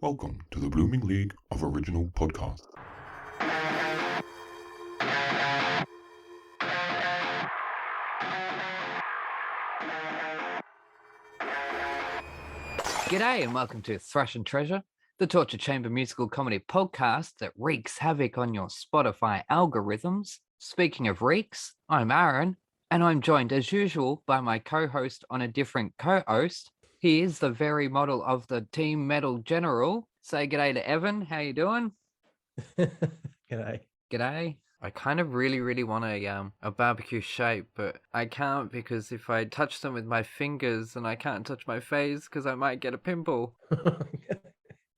Welcome to the Blooming League of Original Podcasts. G'day and welcome to Thrash and Treasure, the Torture Chamber musical comedy podcast that wreaks havoc on your Spotify algorithms. Speaking of reeks, I'm Aaron, and I'm joined as usual by my co-host on a different co-host. He is the very model of the Team Metal General. Say g'day to Evan. How you doing? G'day. G'day. I kind of really want a barbecue shape, but I can't because if I touch them with my fingers and I can't touch my face because I might get a pimple.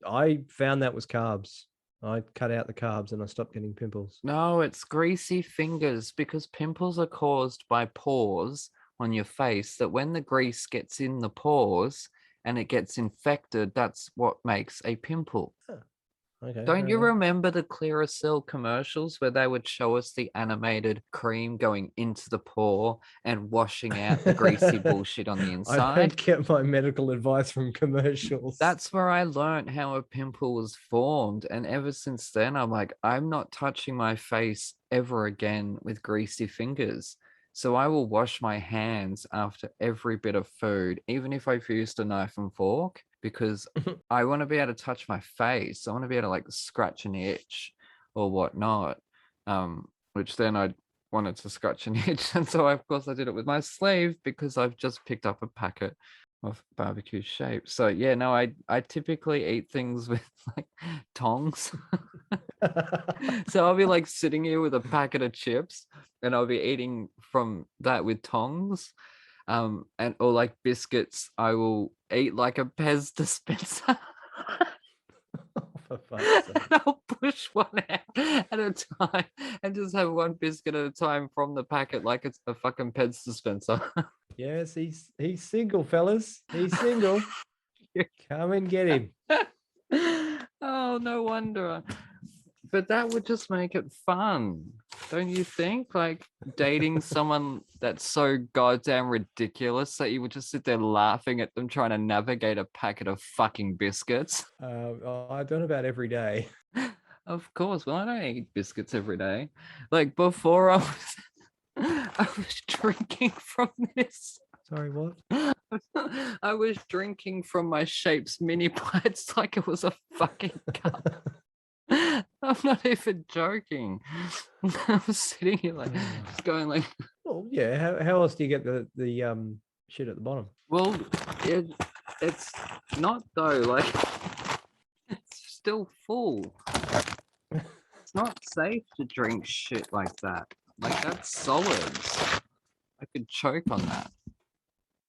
I found that was carbs. I cut out the carbs and I stopped getting pimples. No, it's greasy fingers because pimples are caused by pores on your face that when the grease gets in the pores and it gets infected, that's what makes a pimple. Huh. Okay, Don't you enough. remember the Clearasil commercials where they would show us the animated cream going into the pore and washing out the greasy bullshit on the inside? I don't get my medical advice from commercials. That's where I learned how a pimple was formed. And ever since then, I'm like, I'm not touching my face ever again with greasy fingers. So I will wash my hands after every bit of food, even if I've used a knife and fork, because I want to be able to touch my face. I want to be able to like scratch an itch or whatnot, which then I wanted to scratch an itch. And so, of course, I did it with my sleeve because I've just picked up a packet of barbecue shape. So yeah, no, I typically eat things with like tongs. So I'll be like sitting here with a packet of chips and I'll be eating from that with tongs. And or like biscuits, I will eat like a Pez dispenser. For fuck's sake. And I'll push one out at a time and just have one biscuit at a time from the packet like it's a fucking Pez dispenser. Yes, he's single, fellas. He's single. Come and get him. Oh, no wonder. But that would just make it fun, don't you think? Like dating someone that's so goddamn ridiculous that you would just sit there laughing at them trying to navigate a packet of fucking biscuits. I don't know about every day. Of course. Well, I don't eat biscuits every day. Like before I was drinking from this. Sorry, what? I was drinking from my Shapes mini bites like it was a fucking cup. I'm not even joking. I was sitting here like just going like, Well, yeah. How else do you get the shit at the bottom? well, it's not though. Like it's still full. It's not safe to drink shit like that. Like that's solids. I could choke on that.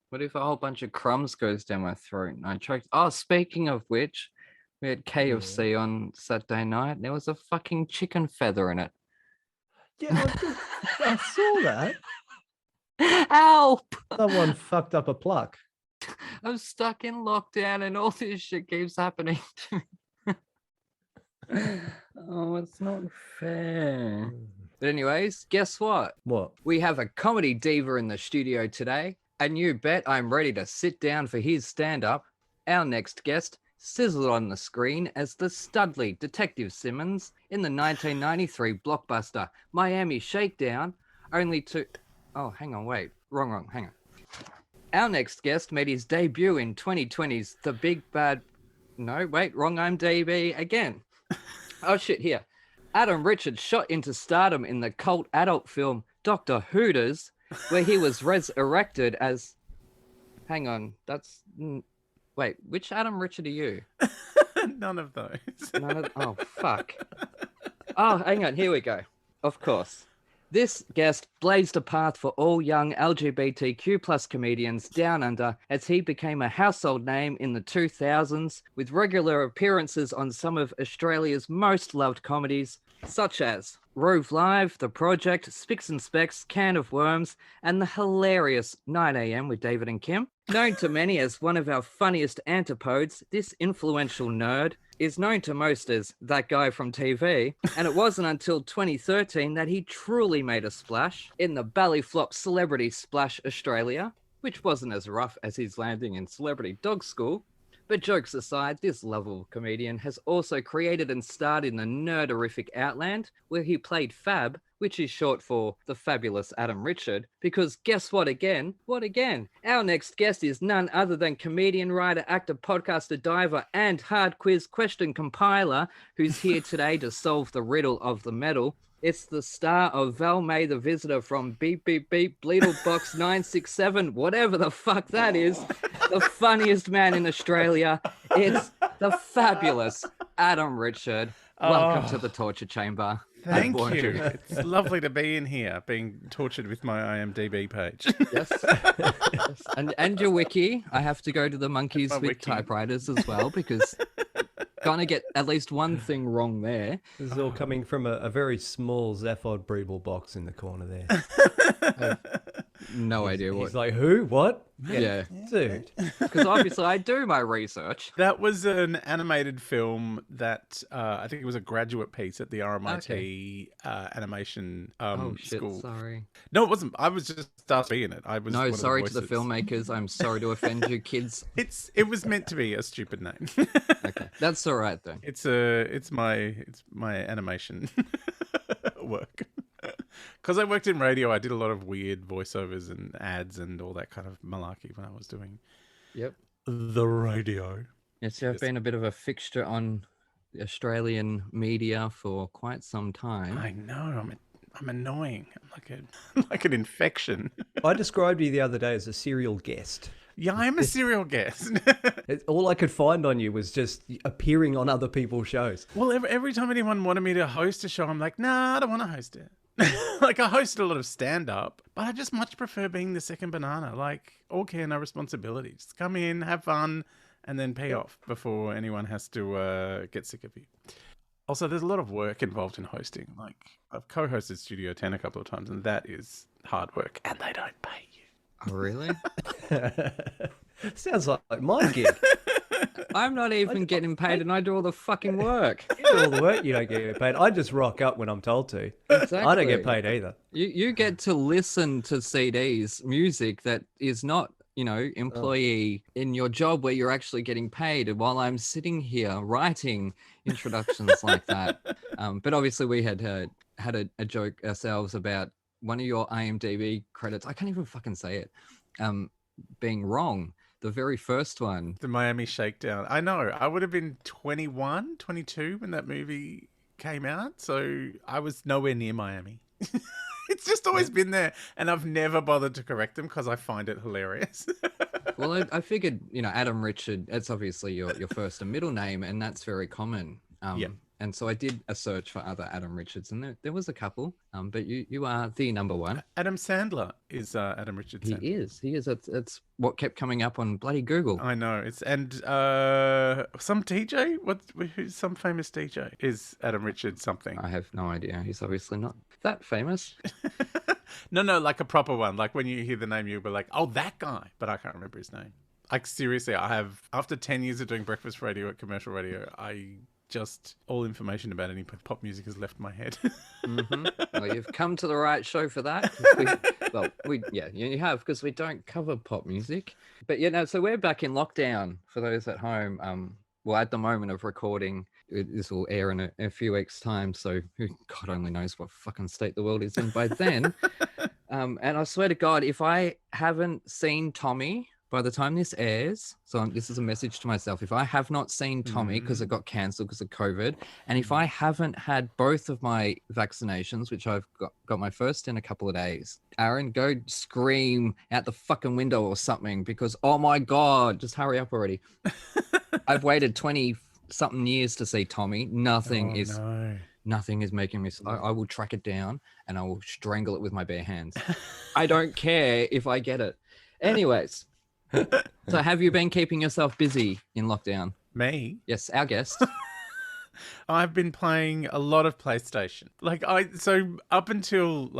What if a whole bunch of crumbs goes down my throat and I choked? Oh, speaking of which, we had KFC on Saturday night and there was a fucking chicken feather in it. Yeah, I saw that. Help! Someone fucked up a pluck. I'm stuck in lockdown and all this shit keeps happening to me. Oh, it's not fair. But anyways, guess what? What? We have a comedy diva in the studio today, and you bet I'm ready to sit down for his stand-up. Our next guest sizzled on the screen as the Studley Detective Simmons in the 1993 blockbuster Miami Shakedown, only to... Oh, hang on, wait. Wrong, hang on. Our next guest made his debut in 2020's The Big Bad... No, wait, wrong IMDb again. Oh, shit, here. Adam Richards shot into stardom in the cult adult film Dr. Hooters, where he was resurrected as... Hang on, that's... Wait, which Adam Richard are you? None of those. Oh, fuck. Oh, hang on, here we go. Of course. This guest blazed a path for all young LGBTQ plus comedians down under as he became a household name in the 2000s with regular appearances on some of Australia's most loved comedies, such as Rove Live, The Project, Spicks and Specks, Can of Worms, and the hilarious 9am with David and Kim. Known to many as one of our funniest antipodes, this influential nerd is known to most as that guy from TV, and it wasn't until 2013 that he truly made a splash in the Ballyflop Celebrity Splash Australia, which wasn't as rough as his landing in Celebrity Dog School, But jokes aside, this lovable comedian has also created and starred in the nerderific Outland, where he played Fab, which is short for the fabulous Adam Richard, because guess what again? What again? Our next guest is none other than comedian, writer, actor, podcaster, diver, and hard quiz question compiler, who's here today to solve the riddle of the medal. It's the star of Val May the Visitor from Beep Beep Beep, Bleedlebox 967, whatever the fuck that is. The funniest man in Australia. It's the fabulous Adam Richard. Welcome to the torture chamber. Thank you. It's lovely to be in here, being tortured with my IMDb page. Yes. Yes. And your wiki. I have to go to the monkeys My with wiki. typewriters as well, because gonna get at least one thing wrong there. This is all coming from a very small Zaphod Breeble box in the corner there. No idea what. He's like, who? What? Yeah. Dude. Because obviously I do my research. That was an animated film that I think it was a graduate piece at the RMIT animation Oh shit! school. Sorry. No, it wasn't. I was just asked to be in it. I was No, one of sorry to the voices. filmmakers. I'm sorry to offend you, kids. It was meant to be a stupid name. Okay, that's all right then. It's my animation work. Because I worked in radio, I did a lot of weird voiceovers and ads and all that kind of malarkey when I was doing Yep. the radio. Yes, I've been a bit of a fixture on the Australian media for quite some time. I know. I'm annoying. I'm like an infection. I described you the other day as a serial guest. Yeah, I'm a serial guest. All I could find on you was just appearing on other people's shows. Well, every time anyone wanted me to host a show, I'm like, nah, I don't want to host it. Like, I hosted a lot of stand-up, but I just much prefer being the second banana. Like, all care, no responsibility. Just come in, have fun, and then pay off before anyone has to get sick of you. Also, there's a lot of work involved in hosting. Like, I've co-hosted Studio 10 a couple of times, and that is hard work, and they don't pay you. Oh, really? Sounds like my gig. I'm not even getting paid, and I do all the fucking work. You do all the work, you don't get paid. I just rock up when I'm told to. Exactly. I don't get paid either. You get to listen to CDs, music that is not, employee in your job where you're actually getting paid. And while I'm sitting here writing introductions like that, but obviously we had a joke ourselves about one of your IMDb credits. I can't even fucking say it. Being wrong. The very first one. The Miami Shakedown. I know. I would have been 21, 22 when that movie came out. So I was nowhere near Miami. It's just always been there. And I've never bothered to correct them because I find it hilarious. Well, I figured, Adam Richard, it's obviously your first and middle name, and that's very common. Yep. And so I did a search for other Adam Richards, and there was a couple, but you are the number one. Adam Sandler is Adam Richards. He is. It's what kept coming up on bloody Google. I know. And some DJ? Who's some famous DJ? Is Adam Richards something? I have no idea. He's obviously not that famous. No, like a proper one. Like when you hear the name, you'll be like, oh, that guy. But I can't remember his name. Like seriously, I have, after 10 years of doing breakfast radio at commercial radio, all information about any pop music has left my head. Mm-hmm. Well, you've come to the right show for that. You have, because we don't cover pop music. But so we're back in lockdown for those at home. Well, at the moment of recording, this will air in a few weeks' time. So God only knows what fucking state the world is in by then. And I swear to God, if I haven't seen Tommy by the time this airs, so this is a message to myself, if I have not seen Tommy because it got cancelled because of COVID, and if I haven't had both of my vaccinations, which I've got my first in a couple of days, Aaron, go scream out the fucking window or something, because oh my God, just hurry up already. I've waited 20-something years to see Tommy. Nothing is making me. I will track it down and I will strangle it with my bare hands. I don't care if I get it. Anyways. So have you been keeping yourself busy in lockdown? Me? Yes, our guest. I've been playing a lot of PlayStation. So up until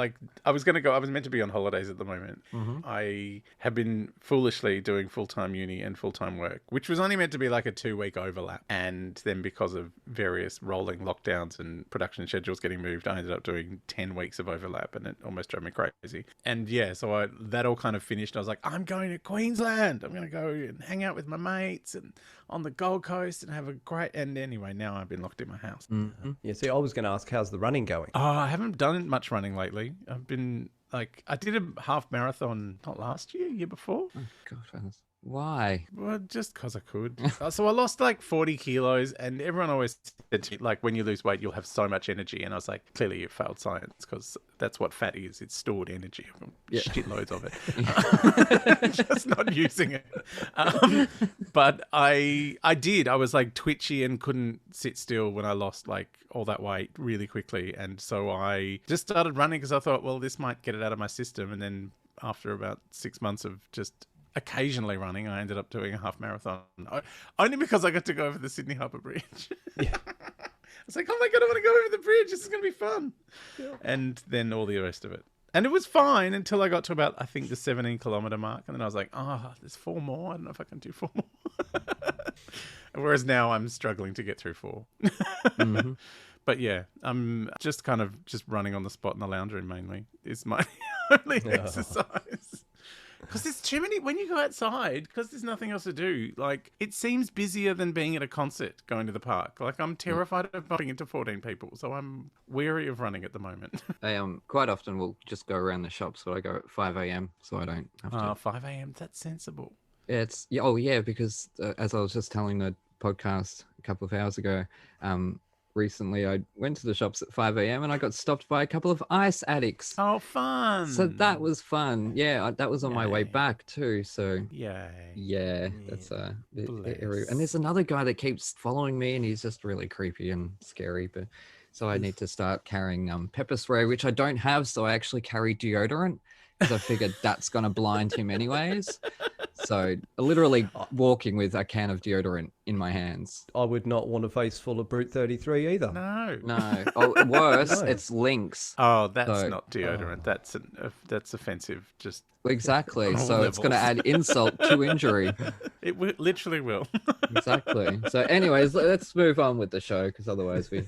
I was meant to be on holidays at the moment. Mhm. I have been foolishly doing full-time uni and full-time work, which was only meant to be like a 2-week overlap. And then because of various rolling lockdowns and production schedules getting moved, I ended up doing 10 weeks of overlap, and it almost drove me crazy. And yeah, so that all kind of finished. I was like, I'm going to Queensland. I'm going to go and hang out with my mates and on the Gold Coast and have a great... And anyway, now I've been locked in my house. Mm-hmm. Yeah, see, I was going to ask, how's the running going? Oh, I haven't done much running lately. I've been I did a half marathon, not last year, year before. Oh, God, why? Well, just because I could. So I lost 40 kilos, and everyone always said to me, when you lose weight, you'll have so much energy. And I was like, clearly you failed science, because that's what fat is. It's stored energy. Shitloads of it. Just not using it. But I did. I was twitchy and couldn't sit still when I lost all that weight really quickly. And so I just started running because I thought, well, this might get it out of my system. And then after about 6 months of just occasionally running, I ended up doing a half marathon, only because I got to go over the Sydney Harbour Bridge. Yeah. I was like, oh my God, I want to go over the bridge. This is going to be fun. Yeah. And then all the rest of it. And it was fine until I got to about, I think, the 17-kilometre mark. And then I was like, there's 4 more. I don't know if I can do 4 more. Whereas now I'm struggling to get through 4. Mm-hmm. But yeah, I'm just kind of just running on the spot in the lounge room mainly is my only exercise. Because there's too many, when you go outside, because there's nothing else to do, it seems busier than being at a concert, going to the park. I'm terrified of bumping into 14 people, so I'm wary of running at the moment. I quite often will just go around the shops, but I go at 5 a.m, so I don't have to. 5 a.m, that's sensible. Yeah, because as I was just telling the podcast a couple of hours ago, recently I went to the shops at 5 a.m. and I got stopped by a couple of ice addicts. Oh, fun. So that was fun. Yeah, that was on my way back too. So yeah, that's and there's another guy that keeps following me and he's just really creepy and scary. But so I need to start carrying pepper spray, which I don't have. So I actually carry deodorant because I figured that's going to blind him anyways. So literally walking with a can of deodorant in my hands. I would not want a face full of Brute 33 either. No. Oh, worse, it's Lynx. Oh, that's not deodorant. That's offensive. Just exactly. So it's going to add insult to injury. It literally will. Exactly. So anyways, let's move on with the show because otherwise we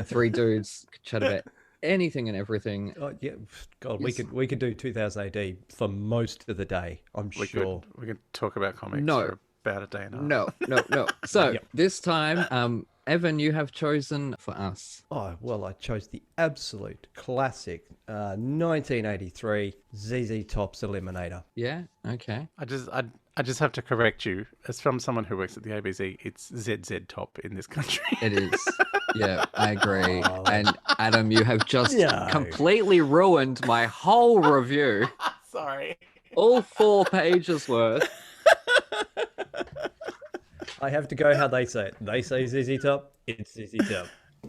3 dudes could chat about anything and everything. Oh, yeah, God, yes. we could do 2000 AD for most of the day. I'm sure we could talk about comics for about a day and a half. No. So this time, Evan, you have chosen for us. Oh well, I chose the absolute classic 1983 ZZ Top's Eliminator. Yeah. Okay. I just have to correct you. As from someone who works at the ABC, it's ZZ Top in this country. It is. Yeah, I agree. And Adam, you have just completely ruined my whole review. Sorry. All 4 pages worth. I have to go how they say it. They say ZZ Top, it's ZZ Top.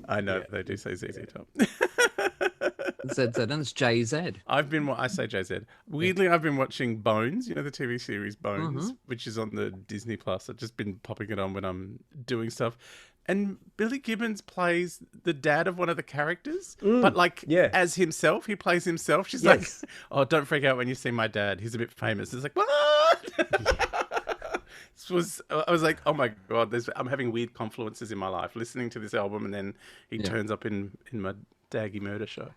I know they do say ZZ Top. ZZ and it's JZ. I say JZ. Weirdly, I've been watching Bones, the TV series Bones, which is on the Disney Plus. I've just been popping it on when I'm doing stuff. And Billy Gibbons plays the dad of one of the characters, but as himself, he plays himself. She's like, "Oh, don't freak out when you see my dad. He's a bit famous." It's like, what? I was like, oh my God, I'm having weird confluences in my life listening to this album, and then he turns up in my Daggy Murder show.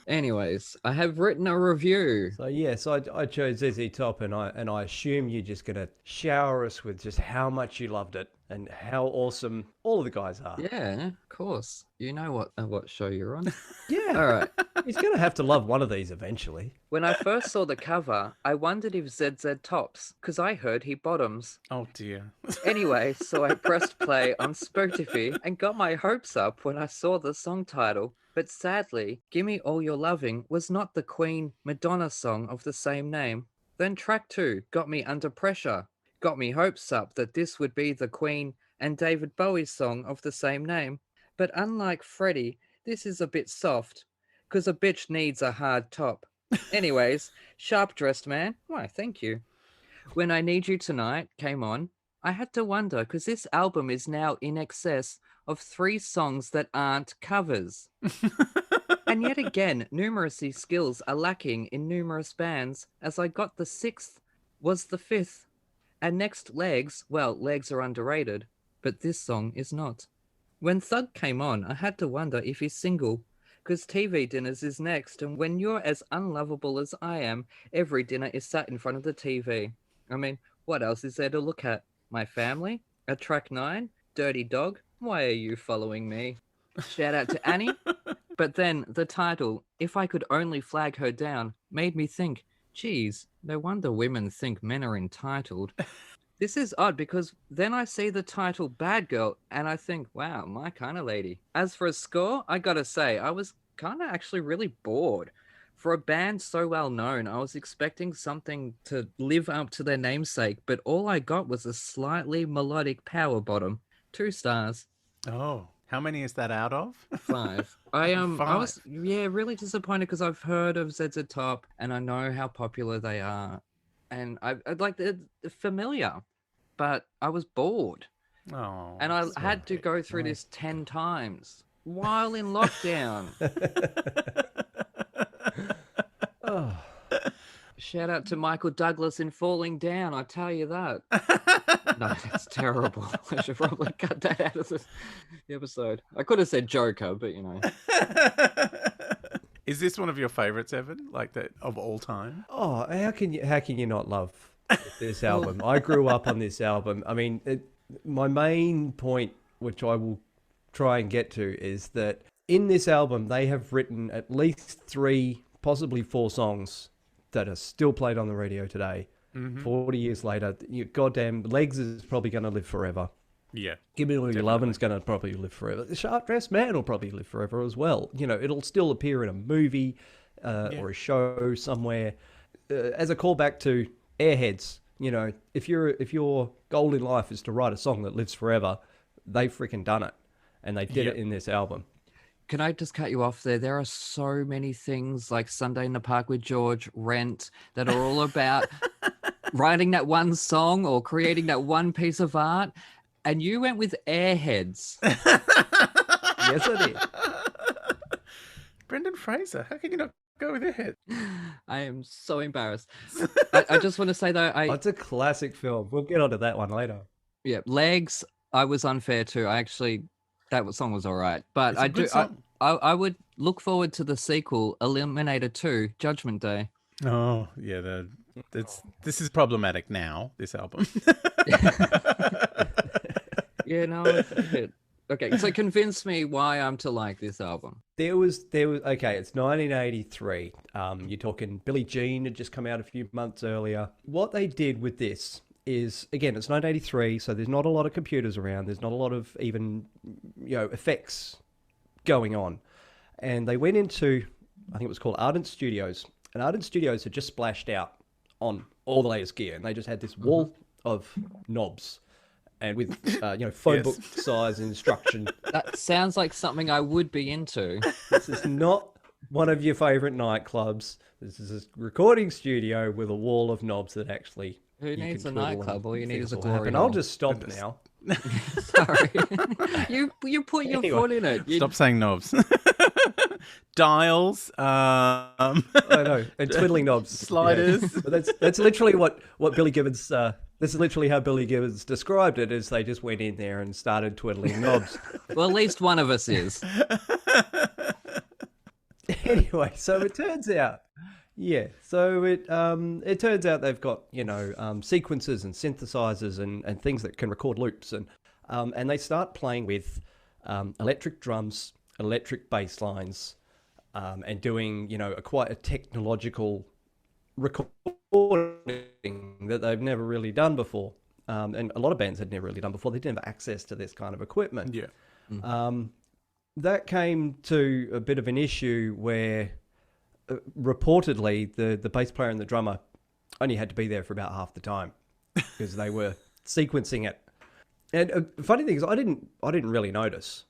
Anyways, I have written a review. So I chose ZZ Top, and I assume you're just gonna shower us with just how much you loved it and how awesome all of the guys are. Yeah, of course. You know what show you're on. Yeah. All right. He's gonna have to love one of these eventually. When I first saw the cover, I wondered if ZZ tops, because I heard he bottoms. Oh dear. Anyway, so I pressed play on Spotify and got my hopes up when I saw the song title. But sadly, Gimme All Your Loving was not the Queen Madonna song of the same name. Then track 2 got me under pressure, got me hopes up that this would be the Queen and David Bowie's song of the same name. But unlike Freddie, this is a bit soft, 'cause a bitch needs a hard top. Anyways, Sharp Dressed Man, why, thank you. When I Need You Tonight came on, I had to wonder because this album is now in excess of 3 songs that aren't covers. And yet again, numeracy skills are lacking in numerous bands, as I got the 6th was the 5th. And next, Legs, well, Legs are underrated, but this song is not. When Thug came on, I had to wonder if he's single, because TV Dinners is next, and when you're as unlovable as I am, every dinner is sat in front of the TV. I mean, what else is there to look at? My Family? A Track 9? Dirty Dog? Why are you following me? Shout out to Annie. But then the title, If I Could Only Flag Her Down, made me think, geez, no wonder women think men are entitled. This is odd because then I see the title Bad Girl and I think, wow, my kind of lady. As for a score, I gotta say, I was kind of actually really bored. For a band so well known, I was expecting something to live up to their namesake, but all I got was a slightly melodic power bottom. 2 stars. Oh, how many is that out of? 5. I was 5. really disappointed because I've heard of ZZ Top and I know how popular they are, and I'd like they're familiar, but I was bored, Oh, and I had to go through this 10 times while in lockdown. Oh. Shout out to Michael Douglas in Falling Down, I tell you that. No, that's terrible. I should probably cut that out of the episode. I could have said Joker, but you know. Is this one of your favorites, Evan? Like that of all time? Oh, how can you not love this album? I grew up on this album. I mean, my main point, which I will try and get to, is that in this album they have written at least 3, possibly 4 songs that are still played on the radio today. 40 years later, goddamn, Legs is probably going to live forever. Yeah. Give Me All Your Lovin' is going to probably live forever. The Sharp Dressed Man will probably live forever as well. You know, it'll still appear in a movie or a show somewhere. As a callback to Airheads, you know, if your goal in life is to write a song that lives forever, they've freaking done it. And they did it in this album. Can I just cut you off there? There are so many things like Sunday in the Park with George, Rent, that are all about writing that one song or creating that one piece of art. And you went with Airheads. Yes, I did. Brendan Fraser, how can you not go with Airheads? I am so embarrassed. I just want to say though, It's a classic film. We'll get onto that one later. Yeah, Legs, I was unfair too. That song was all right, but I would look forward to the sequel, Eliminator 2, Judgment Day. Oh, yeah, this is problematic now, this album. Yeah, no, it's a bit. Okay, so convince me why I'm to like this album. There was okay, it's 1983. You're talking Billie Jean had just come out a few months earlier. What they did with this is, again, it's 1983, so there's not a lot of computers around. There's not a lot of even, effects going on. And they went into, I think it was called Ardent Studios. And Ardent Studios had just splashed out on all the latest gear. And they just had this wall of knobs. And with, phone book size instruction. That sounds like something I would be into. This is not one of your favorite nightclubs. This is a recording studio with a wall of knobs that actually... Who needs a nightclub? All you need is a glory. glory. I'll just stop now. Sorry. You put your foot in it. Stop saying knobs. Dials. I know. And twiddling knobs. Sliders. Yeah. But that's literally what Billy Gibbons... this is literally how Billy Gibbons described it, is they just went in there and started twiddling knobs. Well, at least one of us is. Anyway, so it turns out... Yeah, so it turns out they've got sequencers and synthesizers and things that can record loops, and they start playing with electric drums, electric bass lines, and doing quite a technological recording that they've never really done before, and a lot of bands had never really done before. They didn't have access to this kind of equipment. Yeah, that came to a bit of an issue where. Reportedly, the bass player and the drummer only had to be there for about half the time because they were sequencing it. And funny thing is, I didn't really notice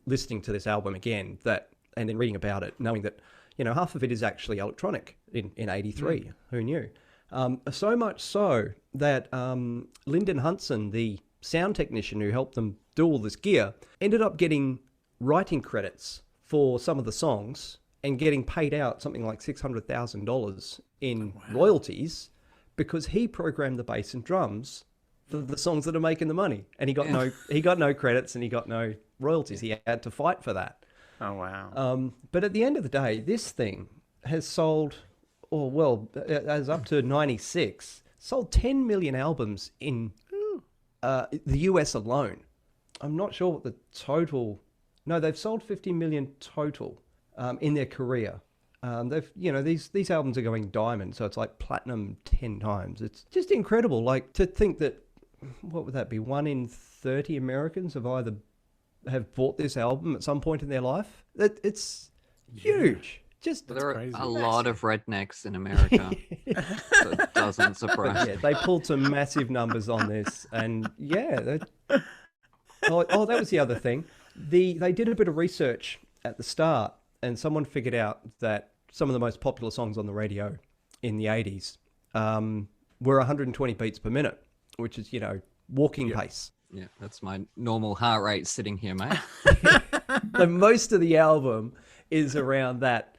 listening to this album again and then reading about it, knowing that half of it is actually electronic in '83. Who knew? So much so that Lyndon Hudson, the sound technician who helped them do all this gear, ended up getting writing credits for some of the songs and getting paid out something like $600,000 in royalties because he programmed the bass and drums for the songs that are making the money, and he got no credits and he got no royalties. He had to fight for that. Oh wow! But at the end of the day, this thing has sold, as up to 96, sold 10 million albums in the US alone. I'm not sure what the total. No, they've sold 50 million total in their career. These albums are going diamond, so it's like platinum 10 times. It's just incredible. Like, to think that, what would that be? 1 in 30 Americans have bought this album at some point in their life. It's huge. Just There are crazy. a lot of rednecks in America. So it doesn't surprise me. they pulled some massive numbers on this, and that was the other thing. They did a bit of research at the start, and someone figured out that some of the most popular songs on the radio in the 80s were 120 beats per minute, which is, walking pace. Yeah, that's my normal heart rate sitting here, mate. So most of the album is around that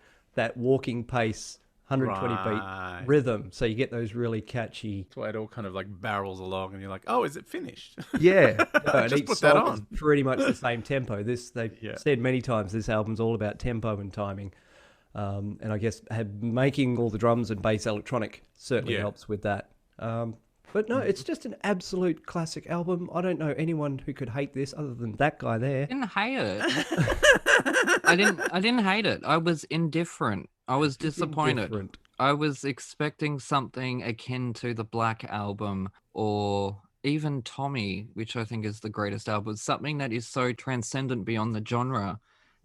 walking pace, 120 beat rhythm. So you get those really catchy. That's why it all kind of like barrels along, and you're like, "Oh, is it finished?" Yeah, and Just each put that song on. is pretty much the same tempo. They've said many times this album's all about tempo and timing. And I guess making all the drums and bass electronic certainly helps with that. But no, it's just an absolute classic album. I don't know anyone who could hate this other than that guy there. I didn't hate it. I didn't hate it. I was indifferent. I was disappointed. Indifferent. I was expecting something akin to the Black Album or even Tommy, which I think is the greatest album. Something that is so transcendent beyond the genre.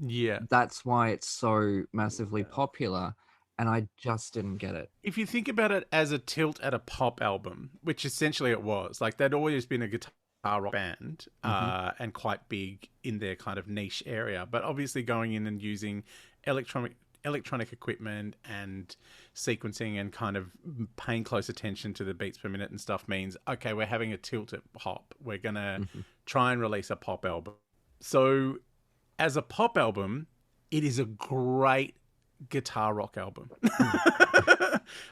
Yeah. That's why it's so massively popular. And I just didn't get it. If you think about it as a tilt at a pop album, which essentially it was, like they'd always been a guitar rock band and quite big in their kind of niche area, but obviously going in and using electronic equipment and sequencing and kind of paying close attention to the beats per minute and stuff means, okay, we're having a tilt at pop. We're going to try and release a pop album. So as a pop album, it is a great guitar rock album.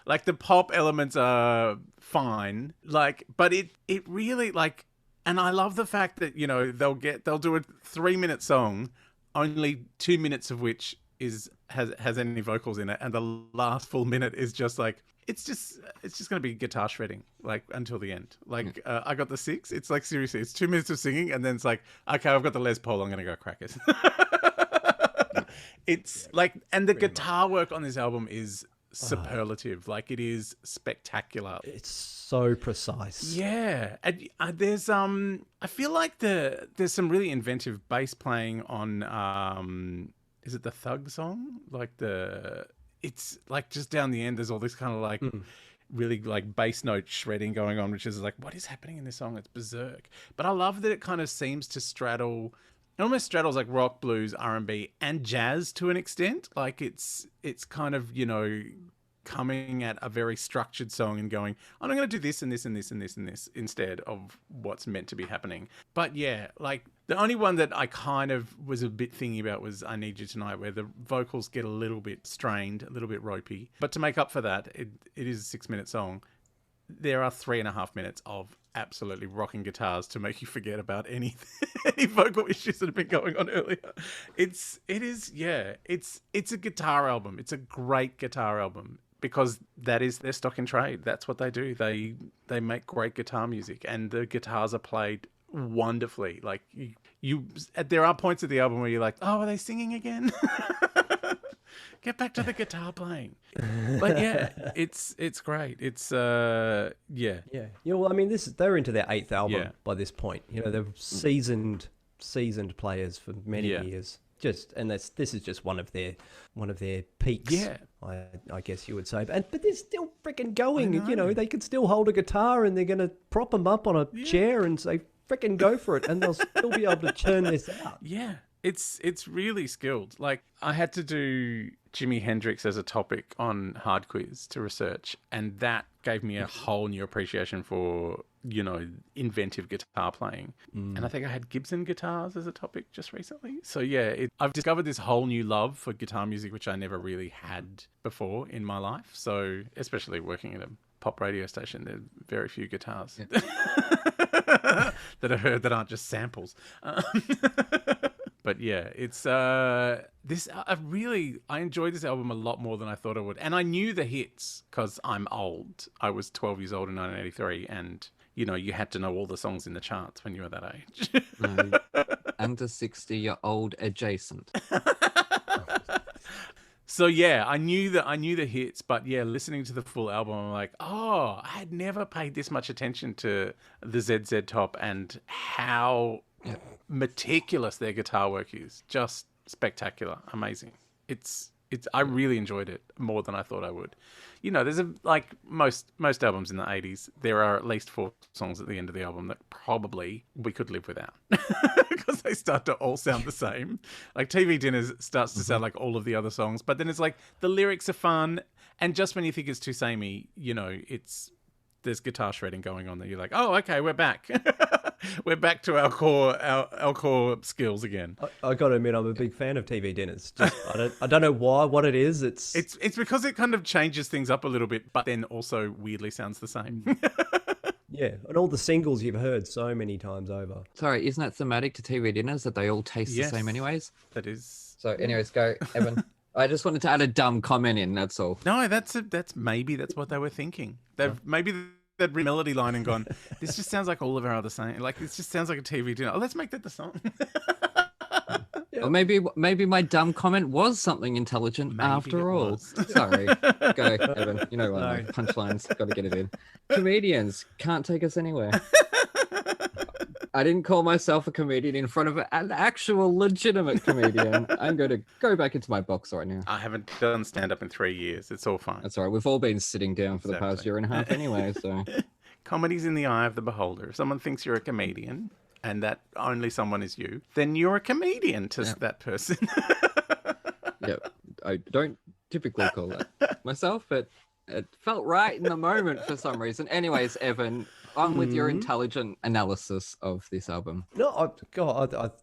Like the pop elements are fine, but it really and I love the fact that they'll do a 3-minute song, only 2 minutes of which has any vocals in it, and the last full minute is just like it's just going to be guitar shredding until the end. I got the 6. It's like, seriously, it's 2 minutes of singing, and then it's like, okay, I've got the Les Paul, I'm going to go crack it. It's like, and the guitar work on this album is superlative. It is spectacular. It's so precise. Yeah, and there's I feel like there's some really inventive bass playing on is it the Thug song? It's like just down the end. There's all this kind of really bass note shredding going on, which is like, what is happening in this song? It's berserk. But I love that it kind of seems to straddle. It almost straddles like rock, blues, R&B, and jazz to an extent. It's kind of, coming at a very structured song and going, I'm going to do this and this and this and this and this instead of what's meant to be happening. But yeah, the only one that I kind of was a bit thingy about was I Need You Tonight, where the vocals get a little bit strained, a little bit ropey. But to make up for that, it is a 6-minute song. There are 3.5 minutes of absolutely rocking guitars to make you forget about any vocal issues that have been going on earlier. It's a guitar album. It's a great guitar album because that is their stock in trade. That's what they do. They make great guitar music, and the guitars are played wonderfully. There are points of the album where you're like, oh, are they singing again? Get back to the guitar playing. But yeah, it's great. It's yeah. Well, I mean, they're into their 8th album by this point. They're seasoned players for many years. This is just one of their peaks. Yeah, I guess you would say. But they're still freaking going. They can still hold a guitar, and they're going to prop them up on a chair and say, freaking go for it, and they'll still be able to churn this out. Yeah. It's really skilled. I had to do Jimi Hendrix as a topic on Hard Quiz to research, and that gave me a whole new appreciation for, you know, inventive guitar playing. And I think I had Gibson guitars as a topic just recently. So yeah, I've discovered this whole new love for guitar music, which I never really had before in my life. So especially working at a pop radio station, there are very few guitars that I heard that aren't just samples. But yeah, it's I enjoyed this album a lot more than I thought I would. And I knew the hits because I'm old. I was 12 years old in 1983, and you know, you had to know all the songs in the charts when you were that age. No, under 60, you're old adjacent. So yeah, I knew the hits, but yeah, listening to the full album, I'm like, oh, I had never paid this much attention to the ZZ Top and how meticulous their guitar work is. Just spectacular, amazing. I really enjoyed it more than I thought I would. You know, there's like most albums in the 80s, there are at least 4 songs at the end of the album that probably we could live without because they start to all sound the same. Like TV Dinners starts to sound like all of the other songs, but then it's like the lyrics are fun, and just when you think it's too samey, you know, there's guitar shredding going on that you're like, oh, okay, we're back. We're back to our core skills again. I got to admit, I'm a big fan of TV Dinners. I don't know what it is. It's because it kind of changes things up a little bit, but then also weirdly sounds the same. Yeah, and all the singles you've heard so many times over. Sorry, isn't that thematic to TV Dinners that they all taste the same anyways? That is. So anyways, go, Evan. I just wanted to add a dumb comment in, that's all. No, that's what they were thinking. Maybe they'd read melody line and gone, this just sounds like all of our other songs. Like, this just sounds like a TV dinner. Oh, let's make that the song. Or maybe my dumb comment was something intelligent after all. Sorry. Go, Evan. You know what? No. Punchlines. Got to get it in. Comedians can't take us anywhere. I didn't call myself a comedian in front of an actual legitimate comedian. I'm going to go back into my box right now. I haven't done stand-up in 3 years. It's all fine. That's all right. We've all been sitting down for the past year and a half anyway, so... Comedy's in the eye of the beholder. If someone thinks you're a comedian and that only someone is you, then you're a comedian to that person. Yeah, I don't typically call that myself, but it felt right in the moment for some reason. Anyways, Evan... on with your intelligent analysis of this album. No,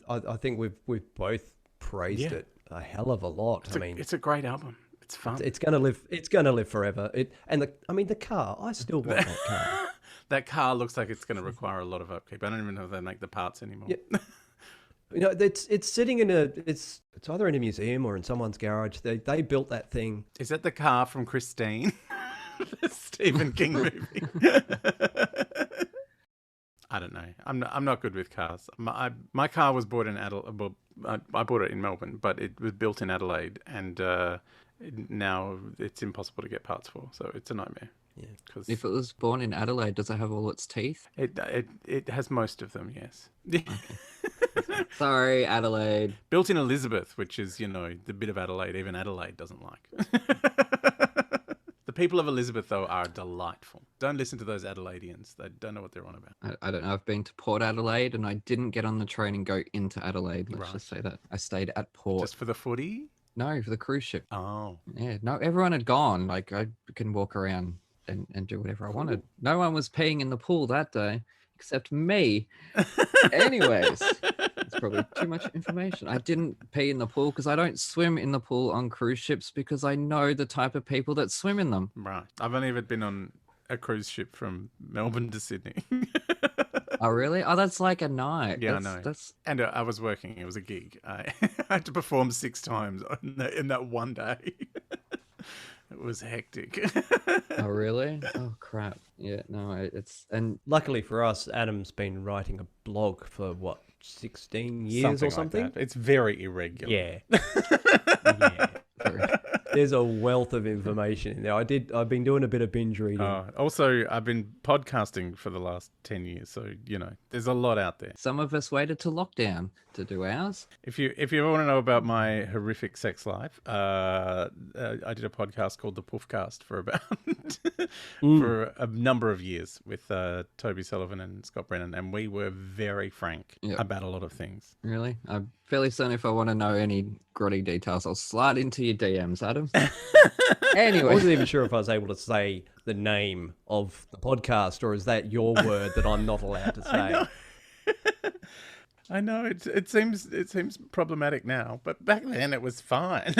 I think we've both praised it a hell of a lot. It's a great album. It's fun. It's gonna live. It's gonna live forever. The car. I still want that car. That car looks like it's going to require a lot of upkeep. I don't even know if they make the parts anymore. Yeah. You know, it's sitting in it's either in a museum or in someone's garage. They built that thing. Is that the car from Christine? The Stephen King movie. I don't know. I'm not good with cars. My car was bought in Adelaide. Well, I bought it in Melbourne, but it was built in Adelaide, and now it's impossible to get parts for. So it's a nightmare. Yeah. If it was born in Adelaide, does it have all its teeth? It has most of them. Yes. Okay. Sorry, Adelaide. Built in Elizabeth, which is, you know, the bit of Adelaide even Adelaide doesn't like. The people of Elizabeth, though, are delightful. Don't listen to those Adelaideans. They don't know what they're on about. I don't know. I've been to Port Adelaide and I didn't get on the train and go into Adelaide. Let's just say that. I stayed at Port. Just for the footy? No, for the cruise ship. Oh. Yeah, no, everyone had gone. Like, I can walk around and do whatever I wanted. No one was peeing in the pool that day except me. Anyways, it's probably too much information. I didn't pee in the pool because I don't swim in the pool on cruise ships because I know the type of people that swim in them. Right. I've only ever been on a cruise ship from Melbourne to Sydney. Oh, really? Oh, that's like a night. Yeah, I know. And I was working. It was a gig. I had to perform 6 times in that one day. It was hectic. Oh, really? Oh, crap. Yeah, no, and luckily for us, Adam's been writing a blog for 16 years or something? Like that. It's very irregular. Yeah. Yeah. There's a wealth of information in there. I've been doing a bit of binge reading. Also, I've been podcasting for the last 10 years. So, you know, there's a lot out there. Some of us waited to lockdown to do ours. If you want to know about my horrific sex life, I did a podcast called The Puffcast for about for a number of years with Toby Sullivan and Scott Brennan, and we were very frank about a lot of things. Really? I'm fairly certain if I want to know any grotty details, I'll slide into your DMs, Adam. them. I Anyway, wasn't even sure if I was able to say the name of the podcast, or is that your word that I'm not allowed to say? I know it seems problematic now, but back then it was fine.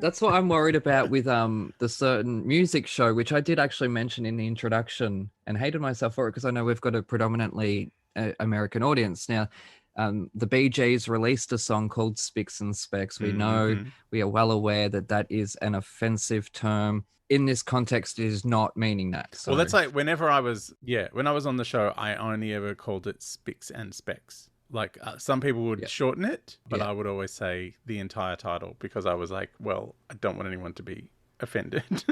that's what I'm worried about with the certain music show, which I did actually mention in the introduction and hated myself for it because I know we've got a predominantly American audience. Now, the Bee Gees released a song called Spicks and Specks. We know, we are well aware that that is an offensive term. In this context, it is not meaning that. So. Well, that's like when I was on the show, I only ever called it Spicks and Specks. Like some people would shorten it, but I would always say the entire title because I was like, well, I don't want anyone to be offended.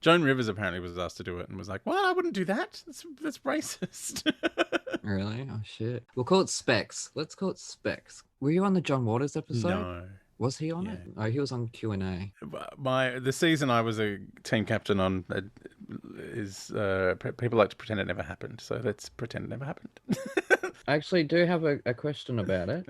Joan Rivers apparently was asked to do it and was like, well, I wouldn't do that. That's racist. Really? Oh, shit. We'll call it Specs. Let's call it Specs. Were you on the John Waters episode? No. Was he on it? Oh, he was on Q&A. The season I was a team captain on is people like to pretend it never happened. So let's pretend it never happened. I actually do have a question about it,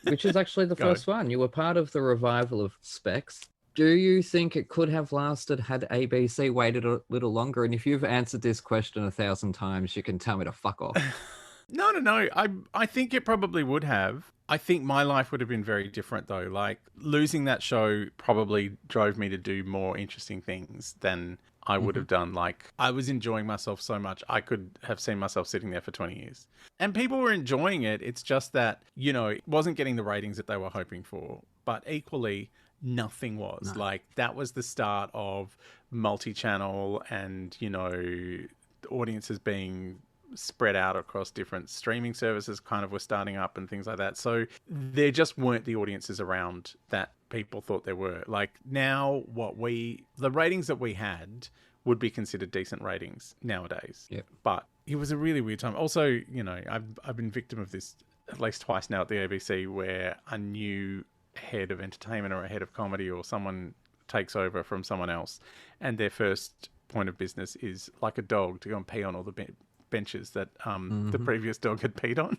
which is actually the first one. You were part of the revival of Specs. Do you think it could have lasted had ABC waited a little longer? And if you've answered this question 1,000 times, you can tell me to fuck off. No. I think it probably would have. I think my life would have been very different though. Like losing that show probably drove me to do more interesting things than I would have done. Like I was enjoying myself so much. I could have seen myself sitting there for 20 years. And people were enjoying it. It's just that, it wasn't getting the ratings that they were hoping for. But equally, nothing was. No. Like that was the start of multi-channel and, audiences being spread out across different streaming services kind of were starting up and things like that. So there just weren't the audiences around that people thought there were. Like now the ratings that we had would be considered decent ratings nowadays. Yep. But it was a really weird time. Also, I've been victim of this at least twice now at the ABC where a new head of entertainment or a head of comedy or someone takes over from someone else and their first point of business is like a dog to go and pee on all the benches that the previous dog had peed on.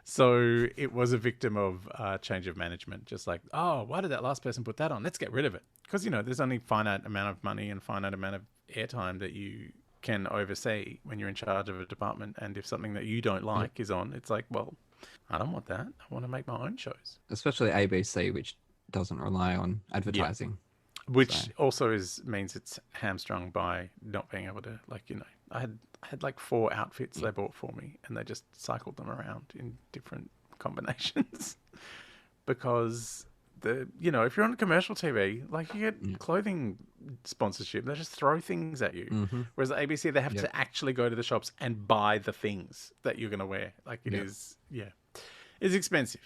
So it was a victim of change of management. Just like, oh, why did that last person put that on? Let's get rid of it. Because, there's only finite amount of money and finite amount of airtime that you can oversee when you're in charge of a department. And if something that you don't like is on, it's like, well, I don't want that. I want to make my own shows. Especially ABC, which doesn't rely on advertising. Yeah. Which also means it's hamstrung by not being able to, I had like 4 outfits they bought for me and they just cycled them around in different combinations because if you're on commercial TV, like you get clothing sponsorship, they just throw things at you. Whereas at ABC, they have to actually go to the shops and buy the things that you're going to wear. Like it is, it's expensive.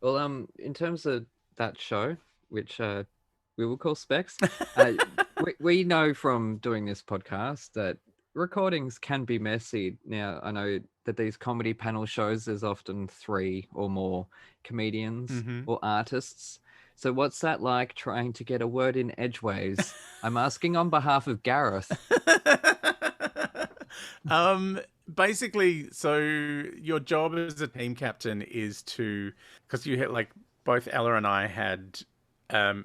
Well, in terms of that show, which we will call Specs, we know from doing this podcast that recordings can be messy. Now, I know that these comedy panel shows, there's often 3 or more comedians or artists. So what's that like trying to get a word in edgeways? I'm asking on behalf of Gareth. Basically, so your job as a team captain is to, because you had both Ella and I had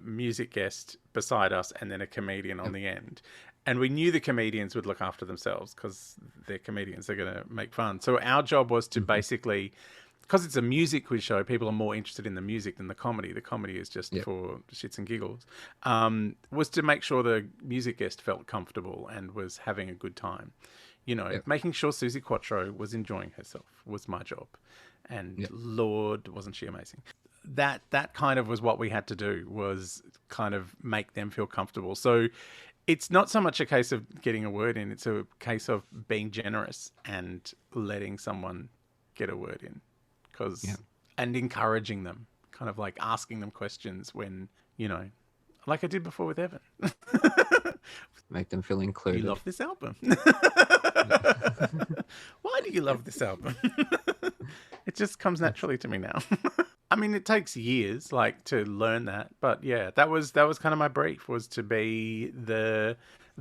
music guest beside us and then a comedian on the end. And we knew the comedians would look after themselves because they're comedians. They're going to make fun. So our job was to basically, because it's a music quiz show, people are more interested in the music than the comedy. The comedy is just for shits and giggles. Was to make sure the music guest felt comfortable and was having a good time. Making sure Susie Quattro was enjoying herself was my job. And Lord, wasn't she amazing? That kind of was what we had to do, was kind of make them feel comfortable. So it's not so much a case of getting a word in, it's a case of being generous and letting someone get a word in. And encouraging them, kind of like asking them questions when, like I did before with Evan. Make them feel included. You love this album. Why do you love this album? It just comes naturally to me now. I mean, it takes years, to learn that, but yeah, that was kind of my brief, was to be the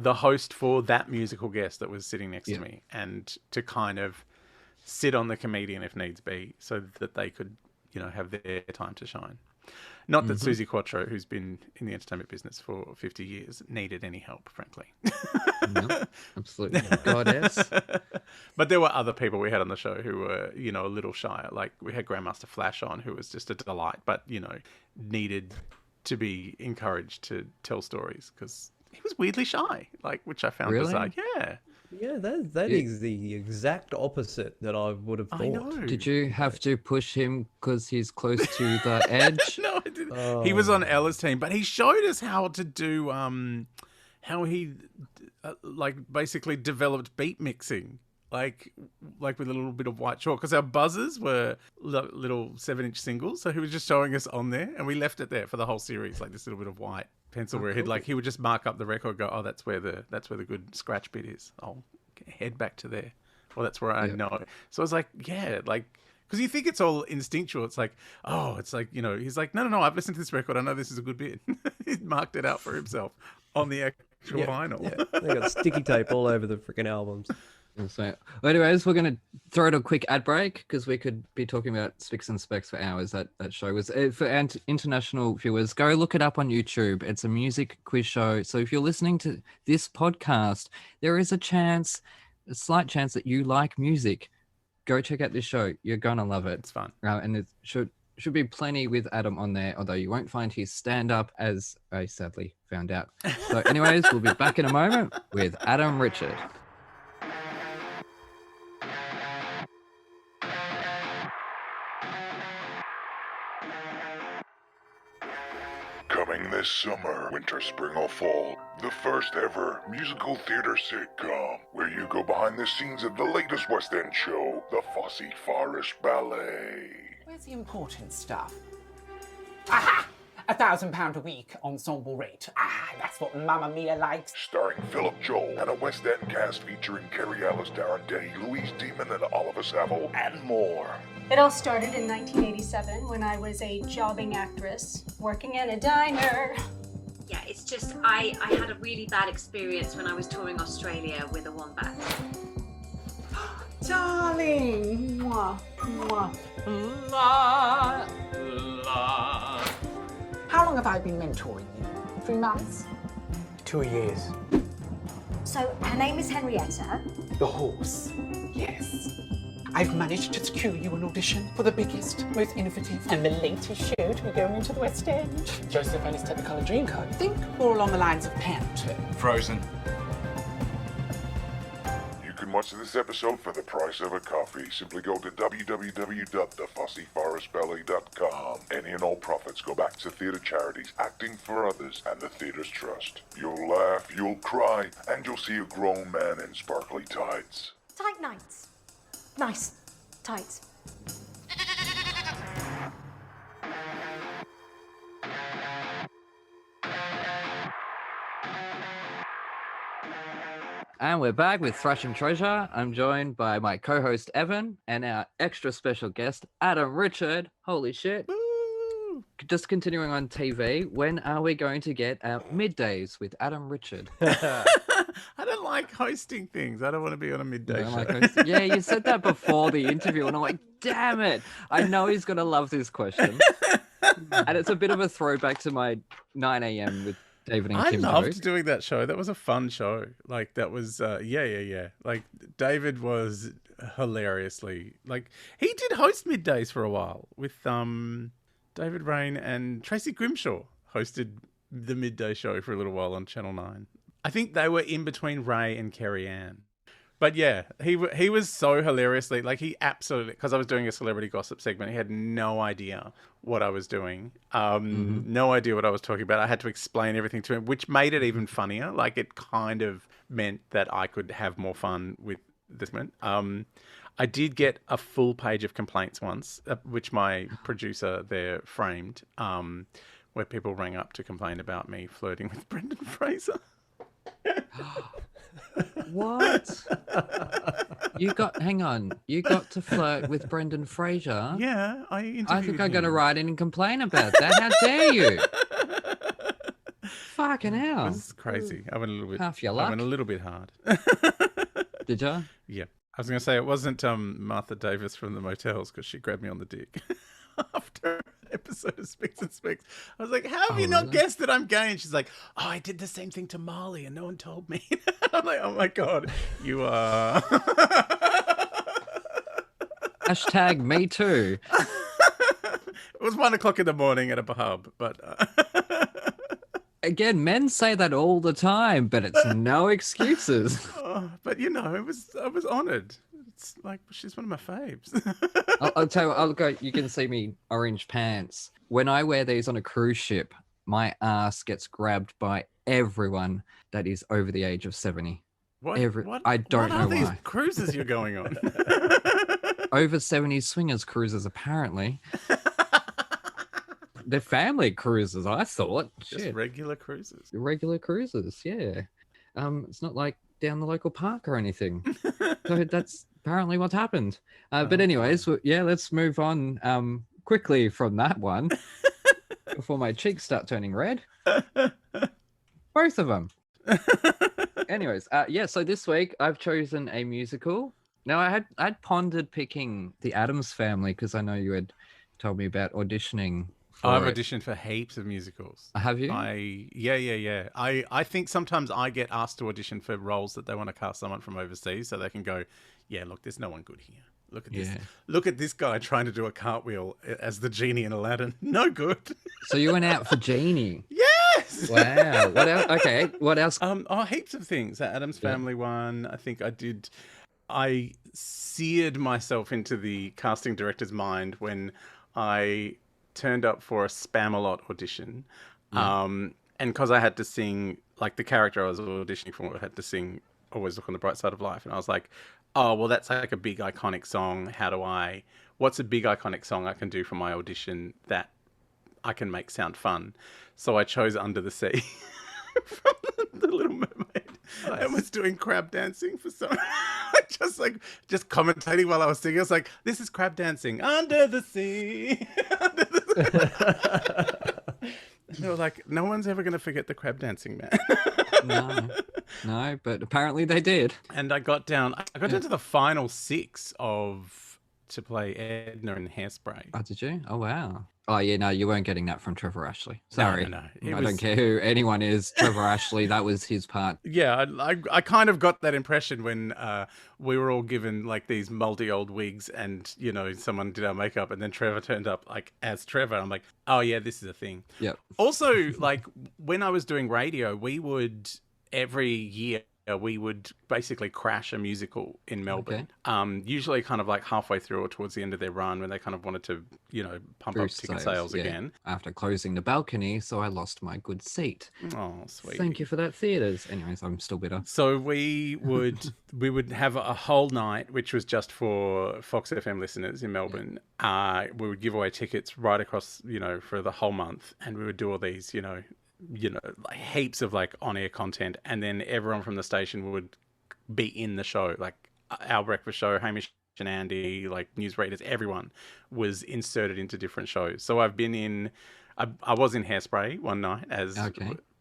host for that musical guest that was sitting next to me, and to kind of sit on the comedian if needs be, so that they could, have their time to shine. Not that Susie Quattro, who's been in the entertainment business for 50 years, needed any help, frankly. No, absolutely not. Goddess. But there were other people we had on the show who were, you know, a little shy. Like we had Grandmaster Flash on, who was just a delight, but, you know, needed to be encouraged to tell stories because he was weirdly shy, like, which I found bizarre. Yeah. Yeah, that is the exact opposite that I would have thought. I know. Did you have to push him because he's close to the edge? No, I didn't. He was on Ella's team, but he showed us how to do, how he, like, basically developed beat mixing. Like with a little bit of white chalk, because our buzzers were little 7-inch singles, so he was just showing us on there, and we left it there for the whole series, like this little bit of white pencil where he would just mark up the record, go, oh, that's where the good scratch bit is. I'll head back to there. Well, that's where I know. So I was like, yeah, like, because you think it's all instinctual. It's like, oh, it's like, you know, he's like, no, I've listened to this record. I know this is a good bit. He marked it out for himself on the actual vinyl. Yeah. They got sticky tape all over the freaking albums. So, anyways, we're going to throw it a quick ad break because we could be talking about Spics and Specs for hours. That show was for international viewers. Go look it up on YouTube. It's a music quiz show. So if you're listening to this podcast, there is a slight chance that you like music. Go check out this show. You're gonna love it. It's fun, and it should be plenty with Adam on there. Although you won't find his stand up, as I sadly found out. So, anyways, we'll be back in a moment with Adam Richard. Coming this summer, winter, spring, or fall, the first ever musical theatre sitcom, where you go behind the scenes of the latest West End show, the Fosse Forest Ballet. Where's the important stuff? Aha! £1,000 a week ensemble rate. Ah, that's what Mamma Mia likes. Starring Philip Joel and a West End cast featuring Kerry Ellis, Darren Day, Louise Demon, and Oliver Saville, and more. It all started in 1987 when I was a jobbing actress working in a diner. Yeah, it's just I had a really bad experience when I was touring Australia with a wombat. Darling! Mwah, mwah. La, la. How long have I been mentoring you? 3 months? 2 years. So, her name is Henrietta. The horse. Yes. I've managed to secure you an audition for the biggest, most innovative, and the latest show to be going into the West End. Joseph and his Technicolor Dreamcoat. Think more along the lines of Panther. Frozen. You can watch this episode for the price of a coffee. Simply go to www.thefosseforestballet.com. Any and all profits go back to theatre charities, acting for others, and the Theatre's Trust. You'll laugh, you'll cry, and you'll see a grown man in sparkly tights. Tight nights. Nice. Tights. And we're back with Thrash and Treasure. I'm joined by my co-host Evan and our extra special guest Adam Richard. Holy shit. Woo! Just continuing on TV, when are we going to get our middays with Adam Richard? I don't like hosting things. I don't want to be on a midday show. Yeah, you said that before the interview, and I'm like, damn it. I know he's going to love this question. And it's a bit of a throwback to my 9 a.m. with David and Kim. I loved doing that show. That was a fun show. Like, that was, yeah. Like, David was hilariously, like, he did host middays for a while with David Rain and Tracy Grimshaw hosted the midday show for a little while on Channel 9. I think they were in between Ray and Kerry Ann. But yeah, he was so hilariously, like, he absolutely, because I was doing a celebrity gossip segment, he had no idea what I was doing, no idea what I was talking about. I had to explain everything to him, which made it even funnier. Like, it kind of meant that I could have more fun with this moment. I did get a full page of complaints once, which my producer there framed, where people rang up to complain about me flirting with Brendan Fraser. What? You got to flirt with Brendan Fraser? Yeah, I interviewed I think I'm going to him. wrid in and complain about that. How dare you? Fucking hell. This is crazy. I went a little bit. Half your I luck. went a little bit hard. Did you? Yeah. I was going to say it wasn't Martha Davis from the Motels because she grabbed me on the dick. after an episode of Speaks and Speaks. I was like, how have you Oh, not really? guessed that I'm gay? And she's like, oh, I did the same thing to Marley and no one told me. I'm like, oh my God, you are. Hashtag me too. It was 1 o'clock in the morning at a pub, but Again, men say that all the time, but it's no excuses. but you know, I was honoured. It's like she's one of my faves. I'll tell you, I'll go. You can see me orange pants. When I wear these on a cruise ship, my ass gets grabbed by everyone that is over the age of 70. I don't know What are these why. cruises you're going on? Over 70 swingers cruises, apparently. They're family cruises, I thought. Just Shit. regular cruises. Regular cruises, yeah. It's not like down the local park or anything. So that's apparently what's happened. But anyways, yeah, let's move on quickly from that one before my cheeks start turning red. Both of them. Anyways, yeah, so this week I've chosen a musical. Now, I'd pondered picking The Addams Family because I know you had told me about auditioning for I've it. auditioned for heaps of musicals. Have you? Yeah. I think sometimes I get asked to audition for roles that they want to cast someone from overseas so they can go, yeah, look, there's no one good here. Look at this. Yeah. Look at this guy trying to do a cartwheel as the genie in Aladdin. No good. So you went out for Genie. Yes. Wow. What else? Okay. What else? Heaps of things. That Addams Family one. I think I seared myself into the casting director's mind when I turned up for a Spam-A-Lot audition. And because I had to sing, like the character I was auditioning for, I had to sing Always Look on the Bright Side of Life. And I was like, oh, well, that's like a big iconic song. What's a big iconic song I can do for my audition that I can make sound fun? So I chose Under the Sea from The Little Mermaid. Nice. And was doing crab dancing for some just commentating while I was singing. I was like, this is crab dancing under the sea. Under the sea. They were like, no one's ever going to forget the crab dancing, man. No, but apparently they did. And I got down to the final 6 to play Edna in Hairspray. Oh, did you? Oh, wow. Oh, yeah, no, you weren't getting that from Trevor Ashley. Sorry. No. I don't care who anyone is. Trevor Ashley, that was his part. Yeah, I kind of got that impression when we were all given like these moldy-old wigs and, you know, someone did our makeup and then Trevor turned up like as Trevor. I'm like, oh, yeah, this is a thing. Yep. Also, like when I was doing radio, every year, we would basically crash a musical in Melbourne. Usually kind of like halfway through or towards the end of their run when they kind of wanted to, you know, pump Boost up ticket sales yeah. again. After closing the balcony, so I lost my good seat. Oh, sweet. Thank you for that, theatres. Anyways, I'm still bitter. So we would have a whole night, which was just for Fox FM listeners in Melbourne. We would give away tickets right across, you know, for the whole month, and we would do all these, you know, like heaps of like on-air content, and then everyone from the station would be in the show, like our breakfast show, Hamish and Andy, like newsreaders, everyone was inserted into different shows. So I've been in, I was in Hairspray one night as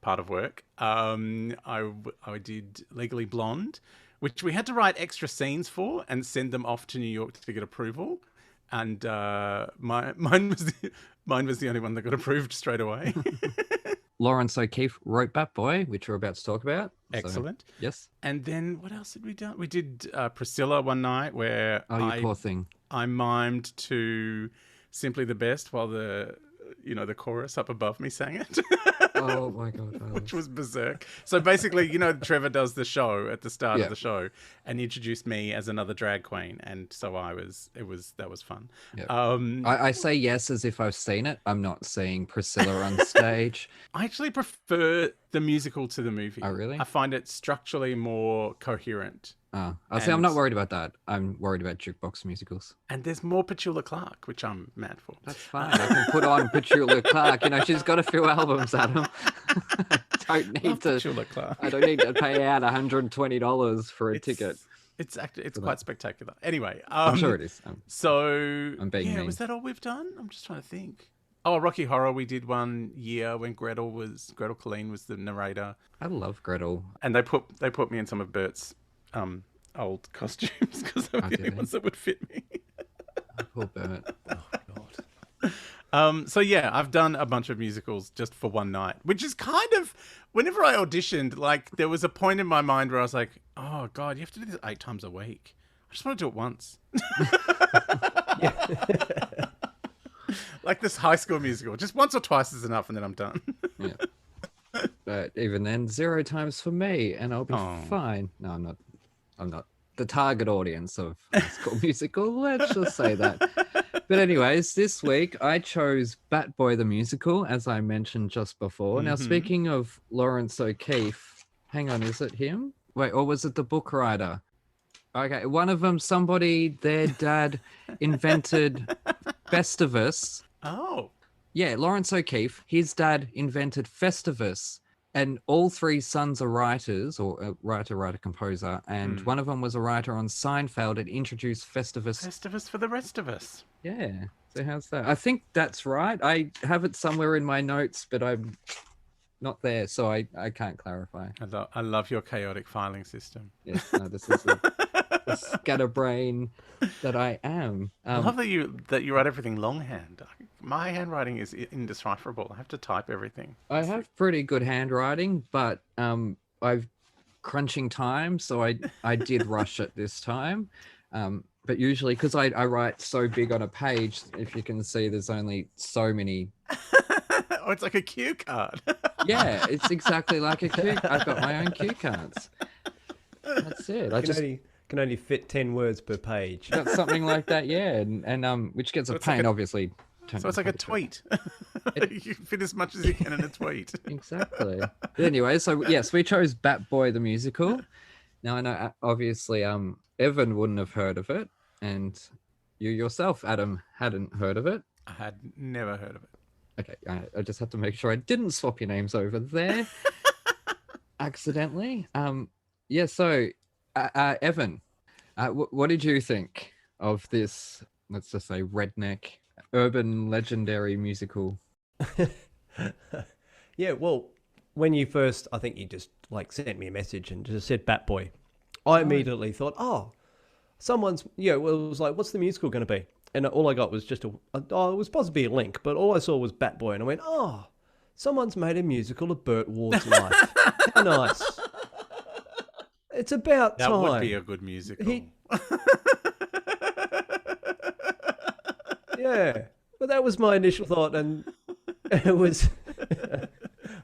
part of work. I did Legally Blonde, which we had to write extra scenes for and send them off to New York to get approval. And mine was the only one that got approved straight away. Lawrence O'Keefe wrote Bat Boy, which we're about to talk about. Excellent. So, yes. And then what else did we do? We did Priscilla one night where you poor thing. I mimed to Simply the Best while the chorus up above me sang it. Oh my God. Which was berserk. So basically, you know, Trevor does the show at the start of the show and introduced me as another drag queen. And so that was fun. Yep. I say yes as if I've seen it. I'm not seeing Priscilla on stage. I actually prefer the musical to the movie. Oh, really? I find it structurally more coherent. I say I'm not worried about that. I'm worried about jukebox musicals. And there's more Petula Clark, which I'm mad for. That's fine. I can put on Petula Clark. You know, she's got a few albums, Adam. I don't need to pay out $120 for a ticket. It's quite spectacular. Anyway, I'm sure it is. I'm being mean. Was that all we've done? I'm just trying to think. Oh, Rocky Horror we did one year when Gretel Colleen was the narrator. I love Gretel. And they put me in some of Bert's old costumes because they were the only ones that would fit me. Poor Bert. Oh, God. So yeah, I've done a bunch of musicals just for one night, which is kind of, whenever I auditioned, like there was a point in my mind where I was like, oh God, you have to do this 8 times a week. I just want to do it once. Like this High School Musical, just once or twice is enough and then I'm done. Yeah. But even then, 0 times for me, and I'll be fine. No, I'm not. I'm not the target audience of High School Musical. Let's just say that. But anyways, this week I chose Bat Boy the Musical, as I mentioned just before. Now, speaking of Lawrence O'Keefe, hang on, is it him? Wait, or was it the book writer? Okay, one of them, their dad invented Festivus. Oh. Yeah, Lawrence O'Keefe, his dad invented Festivus, and all 3 sons are writers, or a writer, composer, and one of them was a writer on Seinfeld and introduced Festivus. Festivus for the rest of us. Yeah, so how's that? I think that's right. I have it somewhere in my notes, but I'm not there, so I can't clarify. I love your chaotic filing system. Yes, no, this is the scatterbrain that I am. I love that you write everything longhand. My handwriting is indecipherable. I have to type everything. I have pretty good handwriting, but I've crunching time, so I did rush it this time. But usually, because I write so big on a page, if you can see, there's only so many. Oh, it's like a cue card. Yeah, it's exactly like a cue. I've got my own cue cards. That's it. I just can only fit 10 words per page. got something like that, yeah, and which gets a pain, obviously. So it's like a tweet. You can fit as much as you can in a tweet. Exactly. But anyway, so yes, we chose Bat Boy the Musical. Now I know, obviously, Evan wouldn't have heard of it, and you yourself, Adam, hadn't heard of it. I had never heard of it. Okay, I just have to make sure I didn't swap your names over there accidentally. Yeah. So, Evan, what did you think of this? Let's just say redneck, urban, legendary musical. Yeah. Well, when you first, I think you just sent me a message and just said Bat Boy. I immediately thought, someone's. Yeah. Well, it was like, what's the musical going to be? And all I got was just it was possibly a link, but all I saw was Bat Boy, and I went, someone's made a musical of Burt Ward's life. How nice. It's about time. That would be a good musical. Yeah, but that was my initial thought, and it was.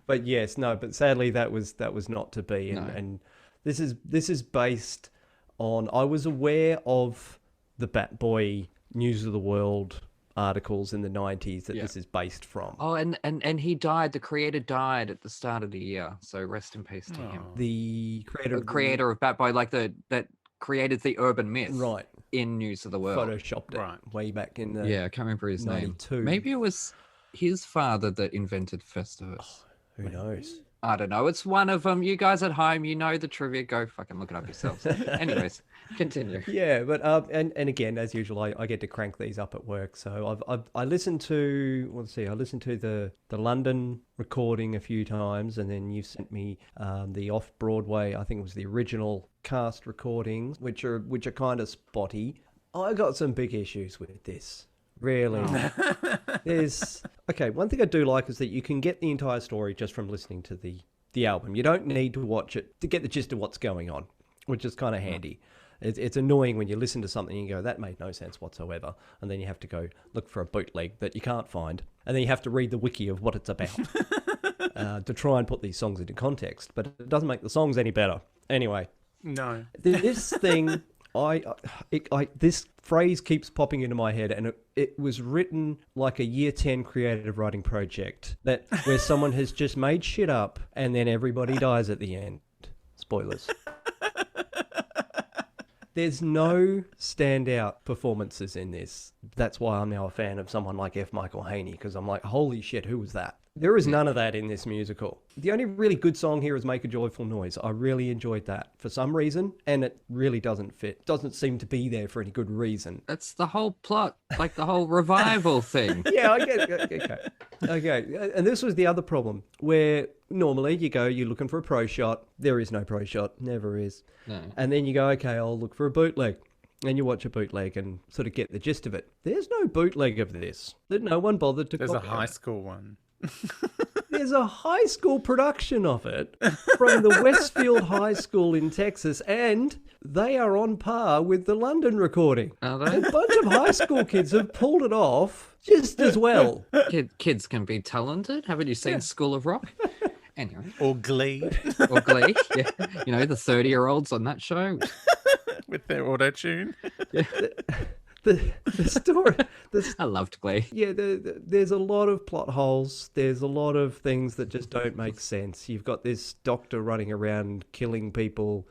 But yes, no, but sadly that was not to be, and this is based on. I was aware of the Bat Boy News of the World articles in the 90s that this is based from. Oh, and he died. The creator died at the start of the year, so rest in peace to him. The creator of Bat Boy, that created the urban myth, right, in News of the World. Photoshopped it way back in the I can't remember his 92. name. Maybe it was his father that invented Festivus. Who knows? I don't know. It's one of them. You guys at home, you know the trivia. Go fucking look it up yourselves. Anyways, continue. Yeah, but and again, as usual, I get to crank these up at work. So I listened to the London recording a few times, and then you sent me the off Broadway. I think it was the original cast recordings, which are kind of spotty. I got some big issues with this. Really. One thing I do like is that you can get the entire story just from listening to the album. You don't need to watch it to get the gist of what's going on, which is kind of handy. It's annoying when you listen to something and you go, that made no sense whatsoever, and then you have to go look for a bootleg that you can't find, and then you have to read the wiki of what it's about to try and put these songs into context, but it doesn't make the songs any better. Anyway. No. This thing... this phrase keeps popping into my head, and it was written like a year 10 creative writing project where someone has just made shit up and then everybody dies at the end. Spoilers. There's no standout performances in this. That's why I'm now a fan of someone like F. Michael Haney, because I'm like, holy shit, who was that? There is none of that in this musical. The only really good song here is Make a Joyful Noise. I really enjoyed that for some reason, and it really doesn't fit. Doesn't seem to be there for any good reason. That's the whole plot, like the whole revival thing. Yeah, I get it. Okay. And this was the other problem, where normally you're looking for a pro shot. There is no pro shot. Never is. No. And then you go, okay, I'll look for a bootleg. and you watch a bootleg and sort of get the gist of it. There's no bootleg of this. That no one bothered to There's a copy high it. school one. There's a high school production of it from the Westfield High School in Texas, and they are on par with the London recording. Are A they? bunch of high school kids have pulled it off just as well. Kids can be talented. Haven't you seen School of Rock? Anyway, Or Glee or Glee. Yeah, you know the 30-year-olds on that show. with their auto-tune. The story, I loved Glee. yeah, there's a lot of plot holes. There's a lot of things that just don't make sense. You've got this doctor running around killing people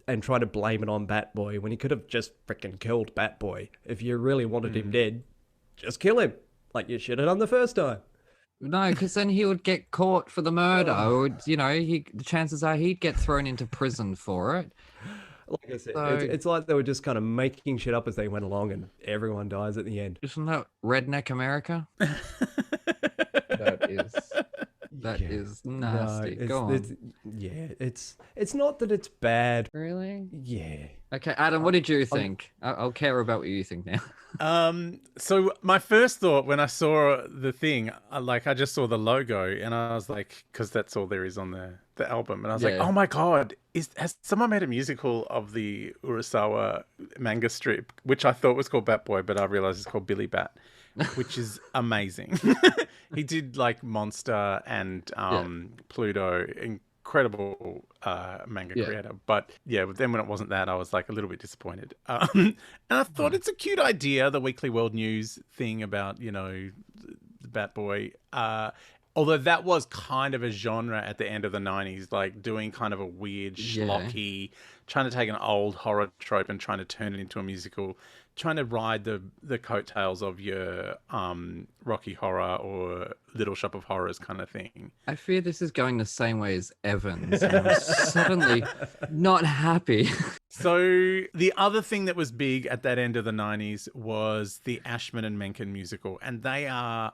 and trying to blame it on Batboy when he could have just freaking killed Batboy. If you really wanted him dead, just kill him, like you should have done the first time. No, because then he would get caught for the murder. Or, you know, the chances are he'd get thrown into prison for it. Like I said, So- it's like they were just kind of making shit up as they went along, and everyone dies at the end. Isn't that redneck America? That is nasty. No, Go on. it's not that it's bad. Really? Yeah. Okay, Adam, what did you think? I'll care about what you think now. So my first thought when I saw the thing, I just saw the logo and I was like, because that's all there is on the album, and I was like, Yeah. oh my god, has someone made a musical of the Urasawa manga strip, which I thought was called Batboy, but I realized it's called Billy Bat, which is amazing. He did like Monster and Pluto. Incredible manga creator, but then when it wasn't that, I was like a little bit disappointed. And I thought it's a cute idea, the Weekly World News thing about, you know, the Batboy. Although that was kind of a genre at the end of the 90s, like doing kind of a weird schlocky, trying to take an old horror trope and trying to turn it into a musical, trying to ride the coattails of your Rocky Horror or Little Shop of Horrors kind of thing. I fear this is going the same way as Evans. And I'm suddenly not happy. So the other thing that was big at that end of the 90s was the Ashman and Menken musical, and they are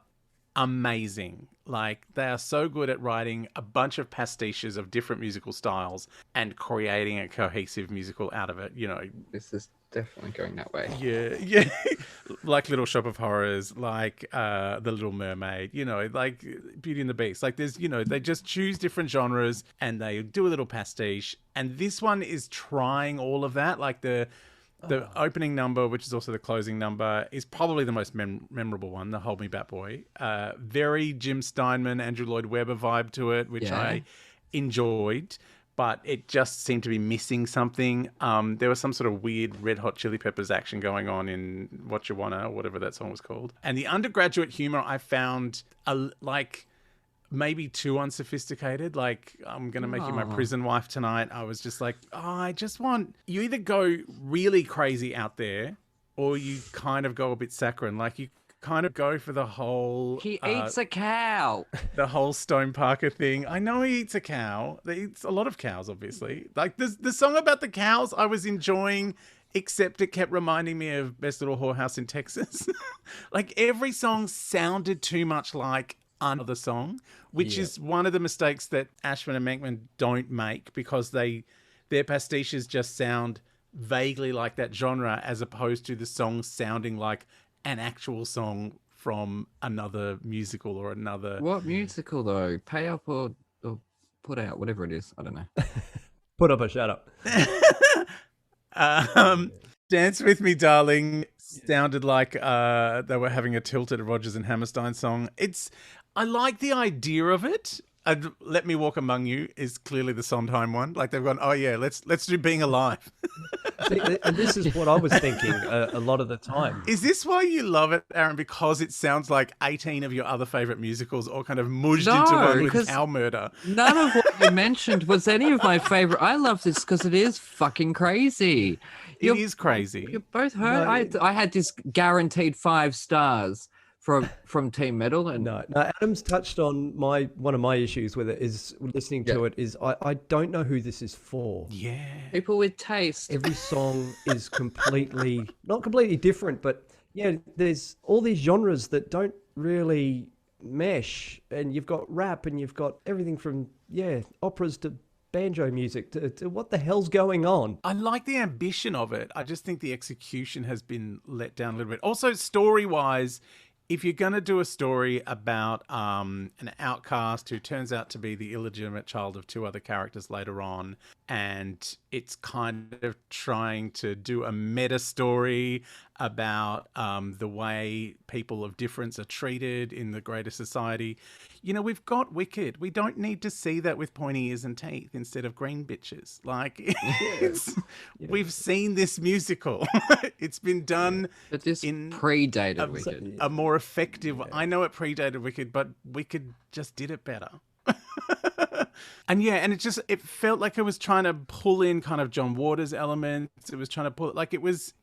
amazing. Like, they are so good at writing a bunch of pastiches of different musical styles and creating a cohesive musical out of it, you know. This is definitely going that way. Yeah. Like Little Shop of Horrors, like The Little Mermaid, you know, like Beauty and the Beast. Like, there's, you know, they just choose different genres and they do a little pastiche. And this one is trying all of that. Like the opening number, which is also the closing number, is probably the most memorable one, the Hold Me Batboy. Very Jim Steinman, Andrew Lloyd Webber vibe to it, which I enjoyed, but it just seemed to be missing something. There was some sort of weird Red Hot Chili Peppers action going on in What You Wanna, or whatever that song was called. And the undergraduate humor I found maybe too unsophisticated. Like, I'm going to make you my prison wife tonight. I was just like, I just want... You either go really crazy out there or you kind of go a bit saccharine. Like, you kind of go for the whole... He eats a cow. The whole Stone Parker thing. I know he eats a cow. He eats a lot of cows, obviously. Like, the song about the cows I was enjoying, except it kept reminding me of Best Little Whorehouse in Texas. Like, every song sounded too much like another song, which is one of the mistakes that Ashman and Menkman don't make, because their pastiches just sound vaguely like that genre, as opposed to the song sounding like an actual song from another musical or another... What musical, though? Pay Up or Put Out, whatever it is. I don't know. Put up or shut up. Dance With Me, Darling sounded like they were having a tilted Rodgers and Hammerstein song. I like the idea of it. Let Me Walk Among You is clearly the Sondheim one. Like, they've gone, oh yeah, let's do Being Alive. See, and this is what I was thinking a lot of the time. Is this why you love it, Aaron? Because it sounds like 18 of your other favourite musicals all kind of mushed into one with cow murder. None of what you mentioned was any of my favorite. I love this because it is fucking crazy. It is crazy. You both heard. I had this guaranteed 5 stars from Team Metal, and No, Adam's touched on one of my issues with it is listening to it is I don't know who this is for. Yeah. people with taste. Every song is not completely different, but there's all these genres that don't really mesh, and you've got rap and you've got everything from operas to banjo music to what the hell's going on? I like the ambition of it. I just think the execution has been let down a little bit. Also, story-wise, if you're going to do a story about an outcast who turns out to be the illegitimate child of two other characters later on, and it's kind of trying to do a meta story about the way people of difference are treated in the greater society, you know, we've got Wicked. We don't need to see that with pointy ears and teeth instead of green bitches. Like, we've seen this musical. It's been done But this predated Wicked. a more effective. I know it predated Wicked, but Wicked just did it better. And it felt like it was trying to pull in kind of John Waters elements. It was trying to pull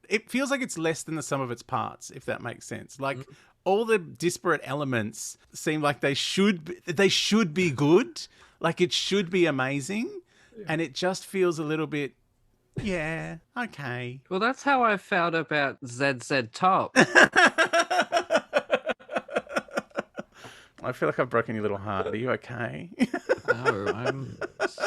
it feels like it's less than the sum of its parts, if that makes sense. Like all the disparate elements seem like they should be good. Like it should be amazing. And it just feels a little bit, yeah, okay. Well, that's how I felt about ZZ Top. I feel like I've broken your little heart. Are you okay? No,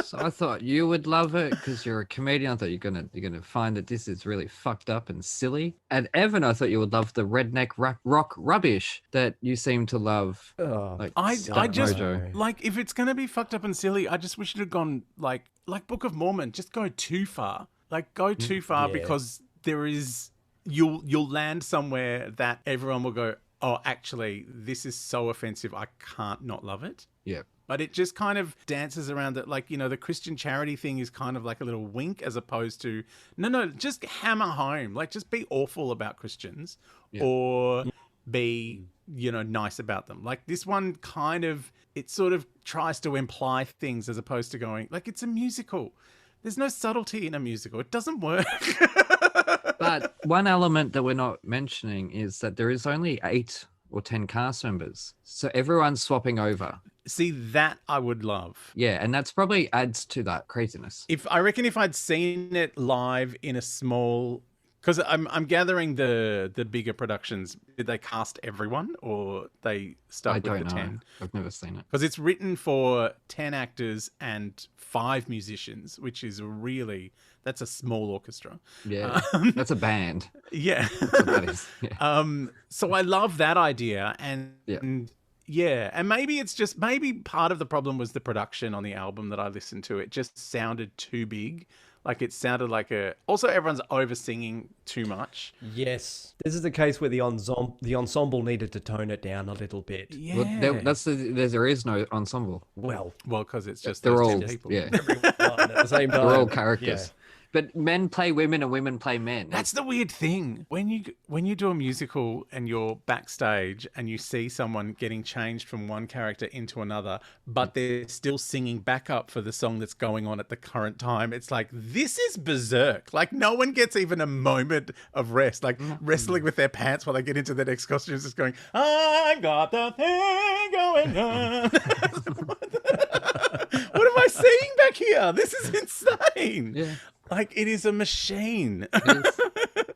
so I thought you would love it because you're a comedian. I thought you're gonna find that this is really fucked up and silly. And Evan, I thought you would love the redneck rock rubbish that you seem to love. Like I just Mojo. like if it's gonna be fucked up and silly, I just wish it had gone like Book of Mormon. Just go too far. Like go too far because you'll land somewhere that everyone will go, oh, actually, this is so offensive, I can't not love it. Yeah. But it just kind of dances around that, like, you know, the Christian charity thing is kind of like a little wink as opposed to, no, just hammer home. Like, just be awful about Christians or be, you know, nice about them. Like, this one kind of, it sort of tries to imply things as opposed to going, like, it's a musical. There's no subtlety in a musical. It doesn't work. But one element that we're not mentioning is that there is only 8 or 10 cast members. So everyone's swapping over. See, that I would love. Yeah, and that's probably adds to that craziness. I reckon if I'd seen it live in a small, because I'm gathering the bigger productions, did they cast everyone or they stuck with the 10? I've never seen it. Because it's written for 10 actors and 5 musicians, which is really, that's a small orchestra. Yeah, that's a band. Yeah. That's what that is. Yeah. So I love that idea. And Yeah. and maybe part of the problem was the production on the album that I listened to. It just sounded too big. Like it sounded like also everyone's over singing too much. Yes. This is the case where the ensemble needed to tone it down a little bit. Yeah. Well, there is no ensemble. Well, because it's just They're those all 10 people. yeah. everyone at the same time. They're all characters. Yeah. But men play women and women play men. That's the weird thing. When you do a musical and you're backstage and you see someone getting changed from one character into another, but they're still singing backup for the song that's going on at the current time, it's like, this is berserk. Like, no one gets even a moment of rest. Like, wrestling with their pants while they get into the next costume is just going, I got the thing going on. What am I seeing back here? This is insane. Yeah. Like, it is a machine.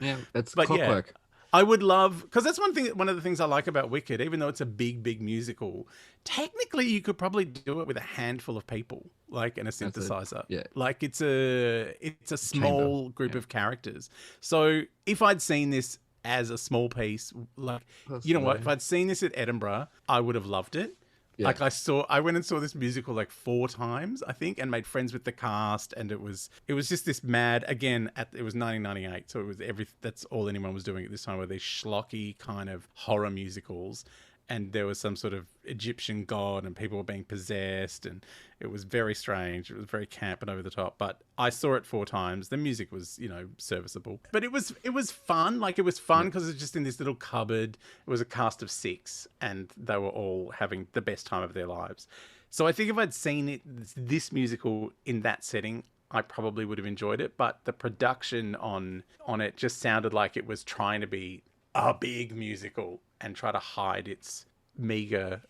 Yeah, it's But clockwork. I would love, because that's one of the things I like about Wicked, even though it's a big musical, technically you could probably do it with a handful of people, like, and a synthesizer. Like it's a small group of characters. So if I'd seen this as a small piece, like, you know what, if I'd seen this at Edinburgh, I would have loved it. Yeah. Like I went and saw this musical like 4 times, I think, and made friends with the cast, and it was just this mad, again, it was 1998, so it was that's all anyone was doing at this time, were these schlocky kind of horror musicals, and there was some sort of Egyptian god and people were being possessed, and it was very strange. It was very camp and over the top, but I saw it 4 times. The music was, you know, serviceable, but it was fun. Like, it was fun because it was just in this little cupboard. It was a cast of 6 and they were all having the best time of their lives. So I think if I'd seen this musical in that setting, I probably would have enjoyed it, but the production on it just sounded like it was trying to be a big musical and try to hide its meager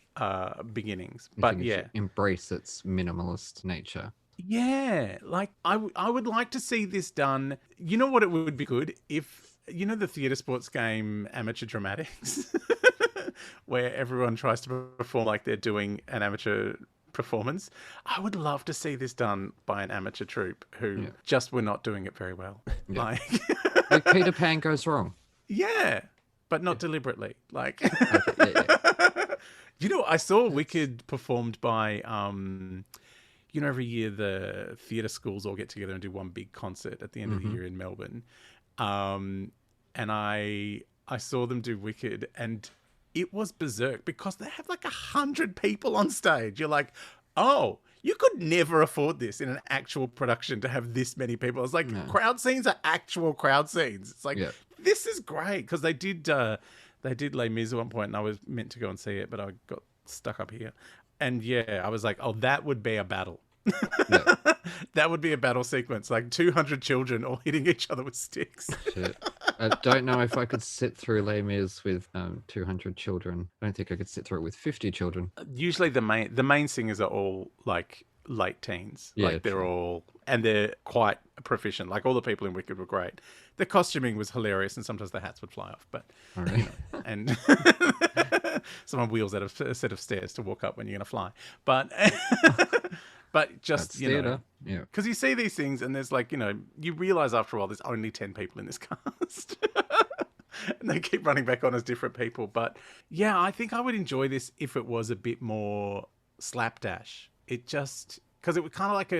beginnings. But yeah, embrace its minimalist nature. Yeah, like I would like to see this done. You know what, it would be good if, you know, the theatre sports game Amateur Dramatics, where everyone tries to perform like they're doing an amateur performance. I would love to see this done by an amateur troupe who just were not doing it very well. Like Peter Pan goes wrong. Yeah, but not deliberately. Like, Okay, you know, I saw Wicked performed by, you know, every year the theatre schools all get together and do one big concert at the end of the year in Melbourne. And I saw them do Wicked, and it was berserk because they have like 100 people on stage. You're like, oh, you could never afford this in an actual production to have this many people. It's like crowd scenes are actual crowd scenes. It's like, this is great because they did Les Mis at one point, and I was meant to go and see it, but I got stuck up here. And yeah, I was like, oh, that would be a battle. That would be a battle sequence, like 200 children all hitting each other with sticks. Shit. I don't know if I could sit through Les Mis with 200 children. I don't think I could sit through it with 50 children. Usually the main singers are all like late teens. Yeah, like they're all, and they're quite proficient. Like all the people in Wicked were great. The costuming was hilarious, and sometimes the hats would fly off. But All right. you know, and someone wheels out a set of stairs to walk up when you're going to fly. But but just That's you know, theatre. Yeah. because you see these things, and there's like, you know, you realize after a while there's only 10 people in this cast. And they keep running back on as different people. But yeah, I think I would enjoy this if it was a bit more slapdash. It just, because it was kind of like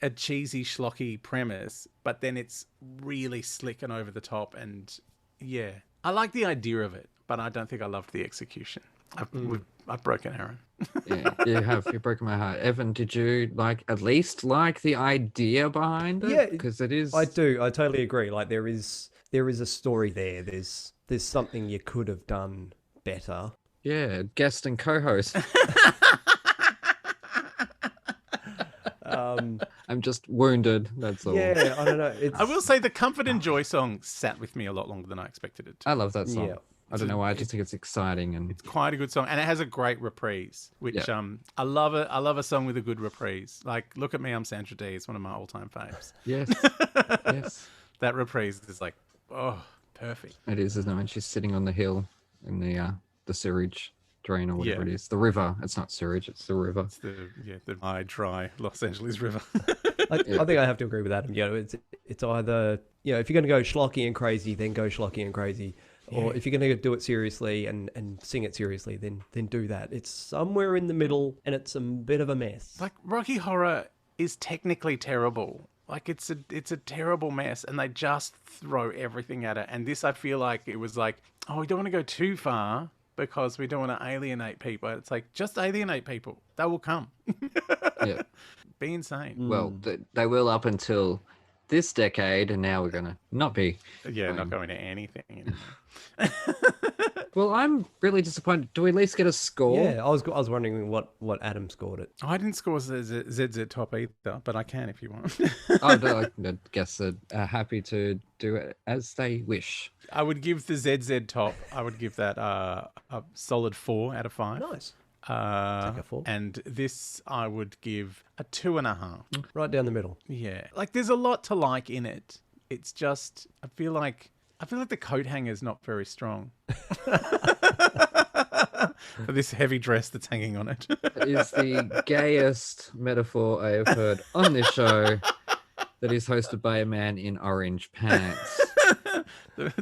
a cheesy, schlocky premise, but then it's really slick and over the top. And yeah, I like the idea of it, but I don't think I loved the execution. I've broken Aaron. Yeah, you've broken my heart. Evan, did you at least like the idea behind it? Yeah, because it is. I do. I totally agree. Like there is a story there. There's something you could have done better. Yeah, guest and co-host. I'm just wounded. That's all. Yeah, I don't know. I will say the Comfort and Joy song sat with me a lot longer than I expected it to. I love that song. Yeah. I don't know why. I just think it's exciting and It's quite a good song, and it has a great reprise, which I love it. I love a song with a good reprise. Like, Look at Me, I'm Sandra Dee. It's one of my all-time faves. yes, yes, That reprise is like, oh, perfect. it is, isn't it? When she's sitting on the hill in the sewage drain or whatever Yeah. it is, the river. It's not sewage; it's the river. It's the dry Los Angeles River. I think I have to agree with Adam. You know, it's either, you know, if you're going to go schlocky and crazy, then go schlocky and crazy. Or if you're going to do it seriously and sing it seriously, then do that. It's somewhere in the middle, and it's a bit of a mess. Like, Rocky Horror is technically terrible. Like, it's a terrible mess, and they just throw everything at it. And this, I feel like it was like, oh, we don't want to go too far because we don't want to alienate people. It's like, just alienate people. They will come. Yeah. Be insane. Well, they will up until this decade, and now we're gonna not be. Yeah, not going to anything anymore. Well, I'm really disappointed. Do we at least get a score? Yeah, I was wondering what Adam scored it. I didn't score ZZ top either, but I can if you want. Oh, no, I guess they're happy to do it as they wish. I would give the ZZ top, I would give that a solid 4 out of 5. Nice. Take a 4. And this I would give a 2.5. Right down the middle. Yeah, like there's a lot to like in it. It's just I feel like the coat hanger is not very strong. For this heavy dress that's hanging on it. It is the gayest metaphor I have heard on this show that is hosted by a man in orange pants.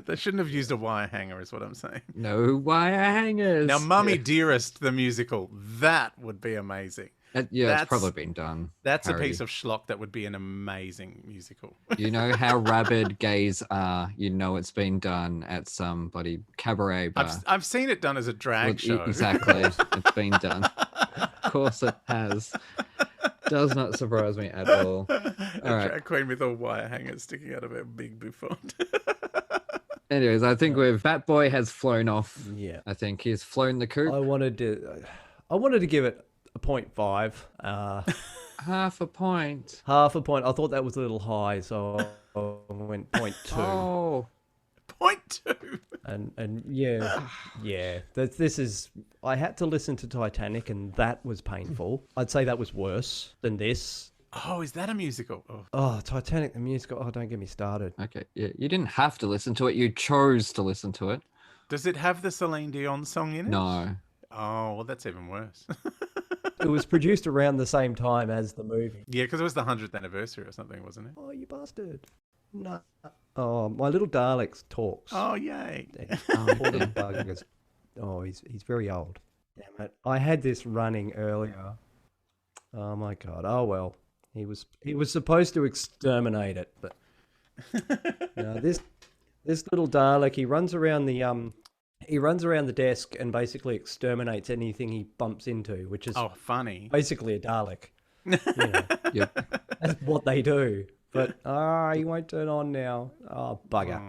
They shouldn't have used a wire hanger, is what I'm saying. No wire hangers. Now, Mummy Dearest, the musical, that would be amazing. Yeah, it's probably been done. That's Harry. a piece of schlock that would be an amazing musical. You know how rabid gays are. You know it's been done at some bloody cabaret bar. I've seen it done as a drag show. Exactly. It's been done. Of course it has. Does not surprise me at all. All right. Drag queen with a wire hanger sticking out of her big bouffant. Anyways, I think Fat Boy has flown off. Yeah. I think he's flown the coop. I wanted to give it a 0.5. Half a point. Half a point. I thought that was a little high, so I went 0.2. Oh. 0.2. And yeah. This is. I had to listen to Titanic, and that was painful. I'd say that was worse than this. Oh, is that a musical? Oh, Titanic the musical. Oh, don't get me started. Okay. Yeah, you didn't have to listen to it. You chose to listen to it. Does it have the Celine Dion song in it? No. Oh, well, that's even worse. it was produced around the same time as the movie. Yeah, because it was the 100th anniversary or something, wasn't it? Oh, you bastard! No. Oh, my little Dalek talks. Oh, yay! Poor little buggers. Oh, he's very old. Damn it! I had this running earlier. Oh my god! Oh well, he was supposed to exterminate it, but no, this little Dalek, he runs around the desk and basically exterminates anything he bumps into, which is funny. Basically a Dalek. You know, Yep. that's what they do. But he won't turn on now. Oh, bugger.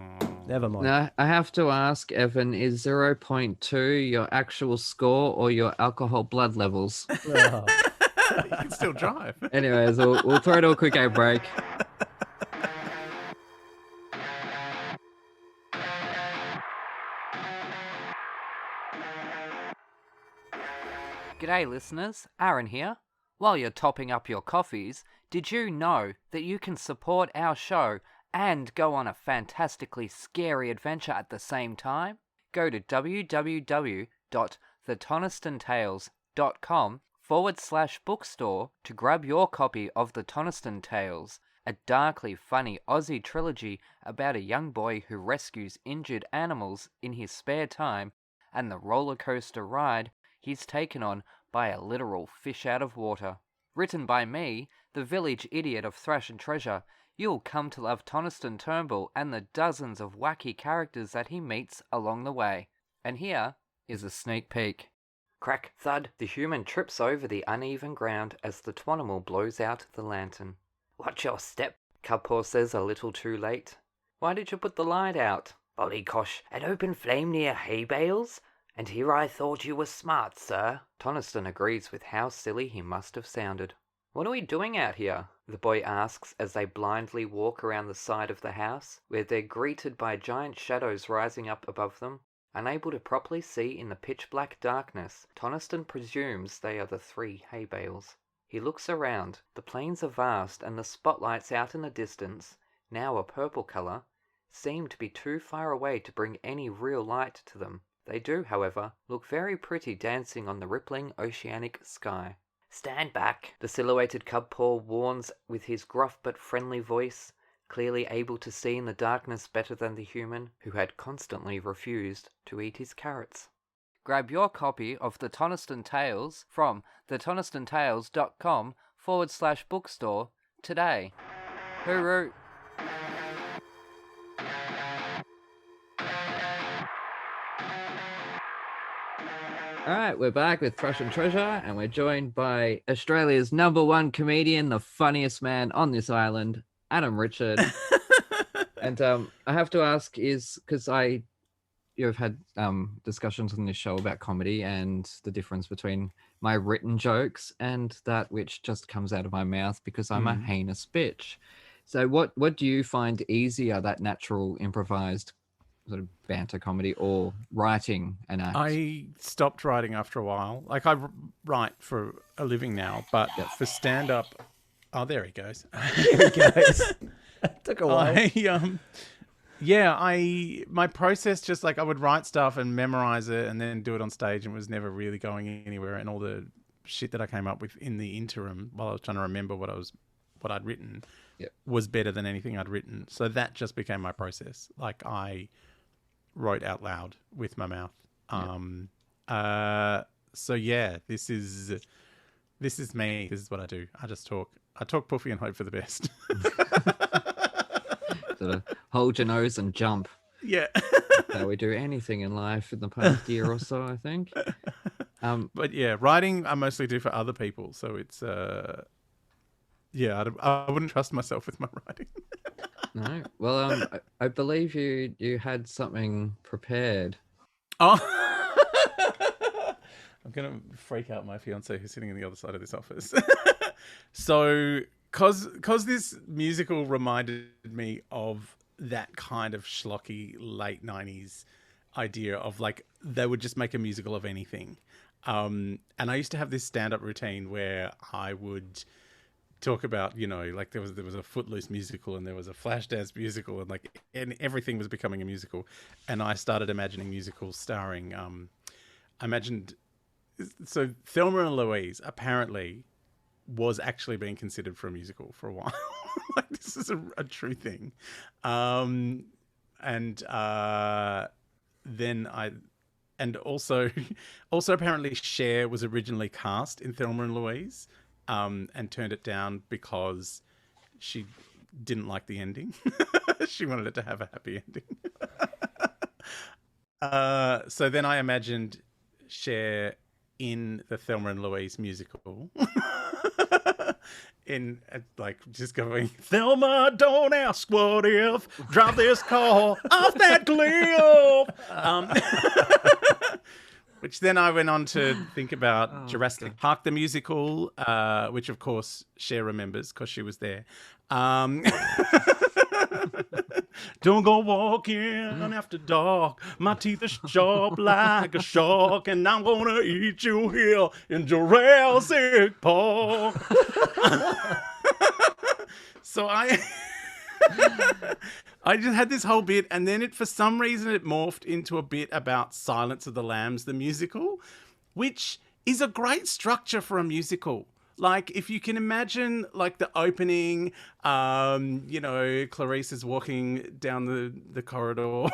Never mind. Now, I have to ask, Evan, is 0.2 your actual score or your alcohol blood levels? Oh. You can still drive. Anyways, we'll throw it to a quick ad break. G'day listeners, Aaron here. While you're topping up your coffees, did you know that you can support our show and go on a fantastically scary adventure at the same time? Go to www.thetonistantales.com/bookstore to grab your copy of The Toniston Tales, a darkly funny Aussie trilogy about a young boy who rescues injured animals in his spare time and the roller coaster ride he's taken on by a literal fish out of water. Written by me, the village idiot of Thrash and Treasure, you'll come to love Toniston Turnbull and the dozens of wacky characters that he meets along the way. And here is a sneak peek. Crack, thud, the human trips over the uneven ground as the Twanimal blows out the lantern. Watch your step, Cubpaw says a little too late. Why did you put the light out? Bollycosh, an open flame near hay bales? And here I thought you were smart, sir. Toniston agrees with how silly he must have sounded. What are we doing out here? The boy asks as they blindly walk around the side of the house, where they're greeted by giant shadows rising up above them. Unable to properly see in the pitch-black darkness, Toniston presumes they are the 3 hay bales. He looks around. The plains are vast, and the spotlights out in the distance, now a purple colour, seem to be too far away to bring any real light to them. They do, however, look very pretty dancing on the rippling oceanic sky. Stand back, the silhouetted Cubpaw warns with his gruff but friendly voice, clearly able to see in the darkness better than the human, who had constantly refused to eat his carrots. Grab your copy of The Toniston Tales from thetonistonTales.com/bookstore today. Hooroo! Alright, we're back with Thrash and Treasure, and we're joined by Australia's #1 comedian, the funniest man on this island, Adam Richard. And I have to ask is, because you've had discussions on this show about comedy and the difference between my written jokes and that which just comes out of my mouth because I'm a heinous bitch. So what do you find easier, that natural improvised sort of banter comedy or writing an act? I stopped writing after a while. Like I write for a living now, but for stand-up, there he goes. There he goes. Took a while. My process, just like I would write stuff and memorize it and then do it on stage, and it was never really going anywhere. And all the shit that I came up with in the interim while I was trying to remember what I'd written was better than anything I'd written. So that just became my process. Like I wrote out loud with my mouth. So yeah, this is me. This is what I do. I just talk. I talk puffy and hope for the best. Sort of hold your nose and jump. Yeah. That's how we do anything in life in the past year or so, I think. But yeah, writing I mostly do for other people. So it's I wouldn't trust myself with my writing. No. Well, I believe you had something prepared. Oh. I'm going to freak out my fiance who's sitting on the other side of this office. So, cause this musical reminded me of that kind of schlocky late 90s idea of like, they would just make a musical of anything. And I used to have this stand-up routine where I would talk about, like there was a Footloose musical and there was a Flashdance musical and everything was becoming a musical. And I started imagining musicals starring, I imagined So Thelma and Louise apparently was actually being considered for a musical for a while. Like, this is a true thing. And also apparently Cher was originally cast in Thelma and Louise, and turned it down because she didn't like the ending. She wanted it to have a happy ending. So then I imagined Cher in the Thelma and Louise musical. In like just going, Thelma, don't ask what if, drop this car off that cliff. Which then I went on to think about Jurassic Park the musical, which of course Cher remembers because she was there. Don't go walking after dark. My teeth are sharp like a shark, and I'm gonna eat you here in Jurassic Park. So I just had this whole bit, and then for some reason it morphed into a bit about Silence of the Lambs, the musical, which is a great structure for a musical. Like, if you can imagine, like, the opening, Clarice is walking down the corridor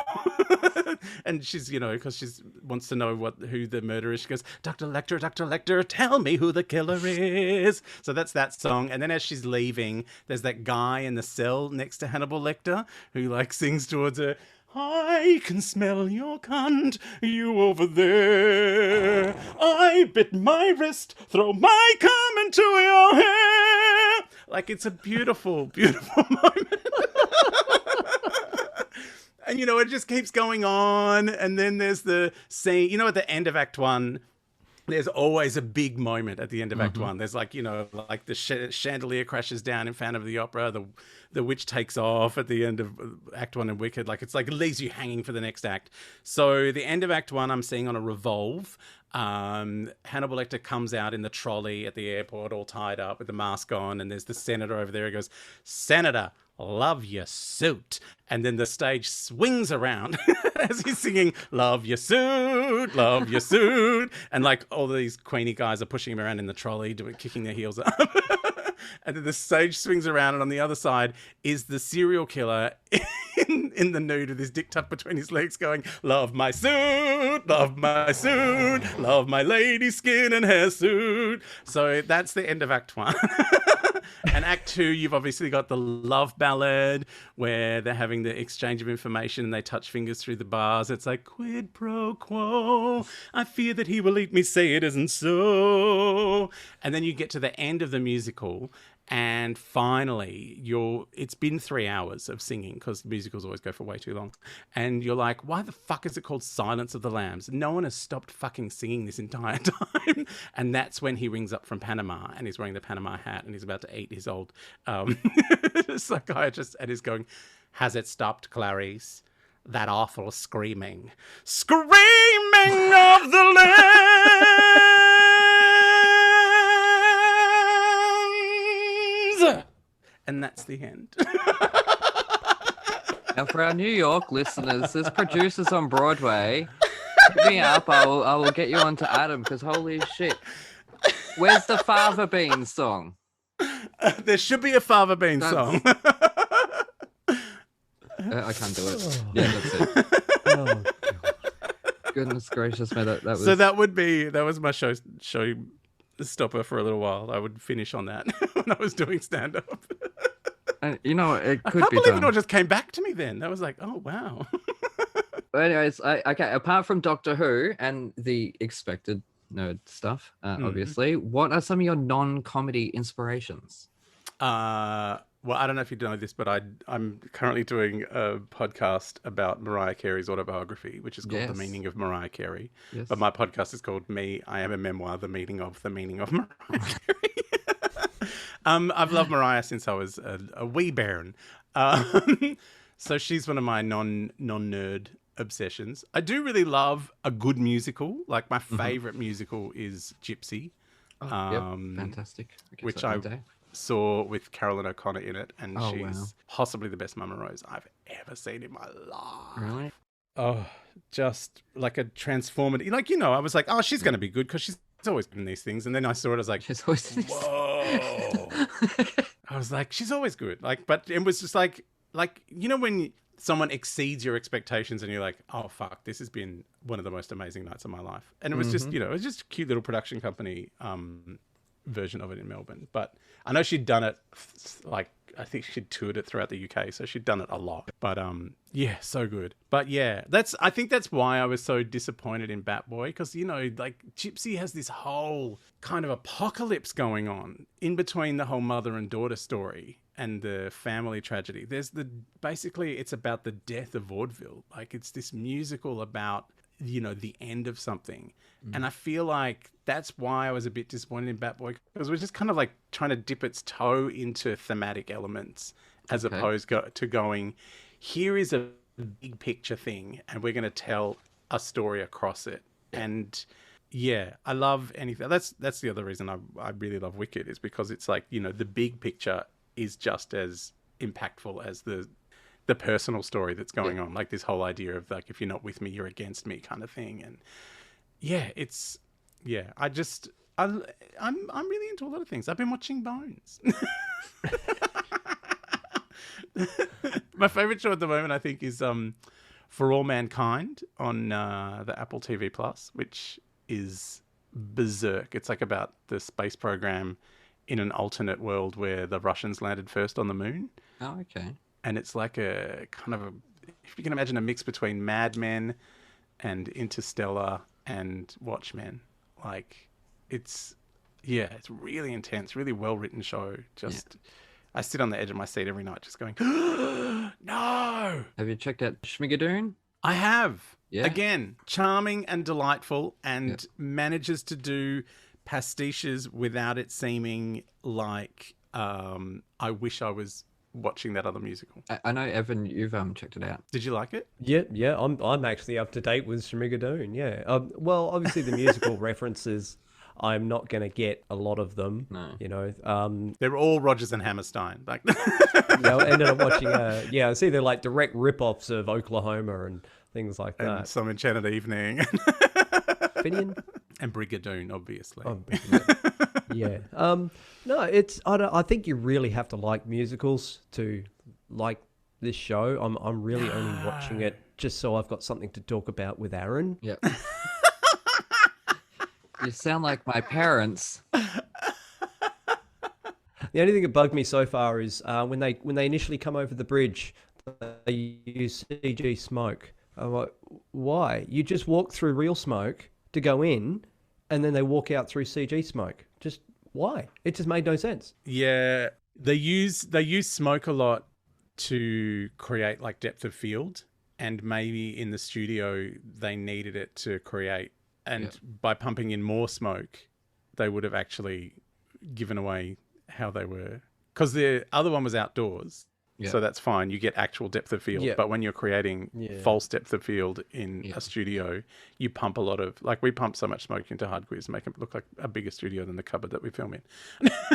and she's, because she wants to know who the murderer is. She goes, Dr. Lecter, tell me who the killer is. So that's that song. And then as she's leaving, there's that guy in the cell next to Hannibal Lecter who, like, sings towards her, I can smell your cunt, you over there. I bit my wrist, throw my cum into your hair. Like, it's a beautiful, beautiful moment. And, it just keeps going on. And then there's the scene, at the end of Act 1, there's always a big moment at the end of Act 1. There's like the chandelier crashes down in Phantom of the Opera. The witch takes off at the end of Act 1 in Wicked. Like, it's like it leaves you hanging for the next act. So the end of Act 1, I'm seeing on a revolve. Hannibal Lecter comes out in the trolley at the airport, all tied up with the mask on. And there's the senator over there. He goes, Senator, love your suit. And then the stage swings around as he's singing, love your suit, love your suit. And like all these Queenie guys are pushing him around in the trolley, kicking their heels up. And then the stage swings around, and on the other side is the serial killer in the nude with his dick tucked between his legs going, love my suit, love my suit, love my lady skin and hair suit. So that's the end of Act 1. And Act 2, you've obviously got the love ballad where they're having the exchange of information and they touch fingers through the bars. It's like, quid pro quo, I fear that he will eat me, say it isn't so. And then you get to the end of the musical, and finally it's been 3 hours of singing, because musicals always go for way too long, and you're like, why the fuck is it called Silence of the Lambs? No one has stopped fucking singing this entire time. And that's when he rings up from Panama, and he's wearing the Panama hat, and he's about to eat his old psychiatrist, and he's going, has it stopped, Clarice? That awful screaming of the lambs. And that's the end. Now, for our New York listeners, there's producers on Broadway. Hit me up. I will get you onto Adam, because holy shit. Where's the Fava Bean song? There should be a Fava Bean song. I can't do it. Yeah, that's it. Oh, God. Goodness gracious me, that was. So that was my show stopper for a little while. I would finish on that when I was doing stand up. It could be done. I can't believe it all just came back to me then. I was like, oh wow. But anyways, okay. Apart from Doctor Who and the expected nerd stuff, obviously, what are some of your non-comedy inspirations? Well, I don't know if you know this, but I'm currently doing a podcast about Mariah Carey's autobiography, which is called The Meaning of Mariah Carey. Yes. But my podcast is called I Am a Memoir, The Meaning of Mariah Carey. I've loved Mariah since I was a wee bairn. So she's one of my non-nerd obsessions. I do really love a good musical. Like, my favorite musical is Gypsy. Fantastic. Which I saw with Carolyn O'Connor in it, and she's possibly the best Mama Rose I've ever seen in my life. Really? Oh, just like a transformative. Like, I was like, oh, she's going to be good because she's always in these things. And then I saw it, I was like, She's always whoa. I was like, she's always good. Like, but it was just like, you know, when someone exceeds your expectations and you're like, oh, fuck, this has been one of the most amazing nights of my life. And it was just, you know, it was just a cute little production company version of it in Melbourne. But I know she'd done it, like, I think she'd toured it throughout the UK, so she'd done it a lot. But yeah, so good. But yeah, I think that's why I was so disappointed in Bat Boy, because, you know, like, Gypsy has this whole kind of apocalypse going on in between the whole mother and daughter story and the family tragedy. Basically it's about the death of vaudeville. Like, it's this musical about, you know, the end of something. And I feel like that's why I was a bit disappointed in Bat Boy, because it was just kind of like trying to dip its toe into thematic elements as opposed to going, here is a big picture thing and we're going to tell a story across it. And yeah, I love anything. That's the other reason I really love Wicked, is because it's like, you know, the big picture is just as impactful as the personal story that's going on. Like, this whole idea of, like, if you're not with me, you're against me kind of thing. And yeah, I'm really into a lot of things. I've been watching Bones. My favorite show at the moment, I think, is For All Mankind on the Apple TV Plus, which is berserk. It's like about the space program in an alternate world where the Russians landed first on the moon. Oh, okay. And it's like a kind of if you can imagine, a mix between Mad Men and Interstellar and Watchmen. Like, it's really intense, really well-written show. Just, I sit on the edge of my seat every night just going, no! Have you checked out Schmigadoon? I have. Yeah. Again, charming and delightful, and manages to do pastiches without it seeming like I wish I was watching that other musical. I know, Evan, you've checked it out. Did you like it? Yeah. I'm actually up to date with Schmigadoon. Yeah. Well, obviously the musical references, I'm not going to get a lot of them. No. You know, They're all Rodgers and Hammerstein. Like, I ended up watching. It's either like direct rip-offs of Oklahoma and things like and that. Some Enchanted Evening. Finian? And Brigadoon, obviously. Oh, yeah. No, I think you really have to like musicals to like this show. I'm really only watching it just so I've got something to talk about with Aaron. Yep. You sound like my parents. The only thing that bugged me so far is when they initially come over the bridge, they use CG smoke. I'm like, why? You just walk through real smoke to go in, and then they walk out through CG smoke. Just why? It just made no sense. Yeah, they use smoke a lot to create like depth of field, and maybe in the studio they needed it to create. And by pumping in more smoke, they would have actually given away how they were. Because the other one was outdoors, so that's fine. You get actual depth of field. But when you're creating false depth of field in a studio, you pump a lot of... Like, we pump so much smoke into Hard Quiz, make it look like a bigger studio than the cupboard that we film in.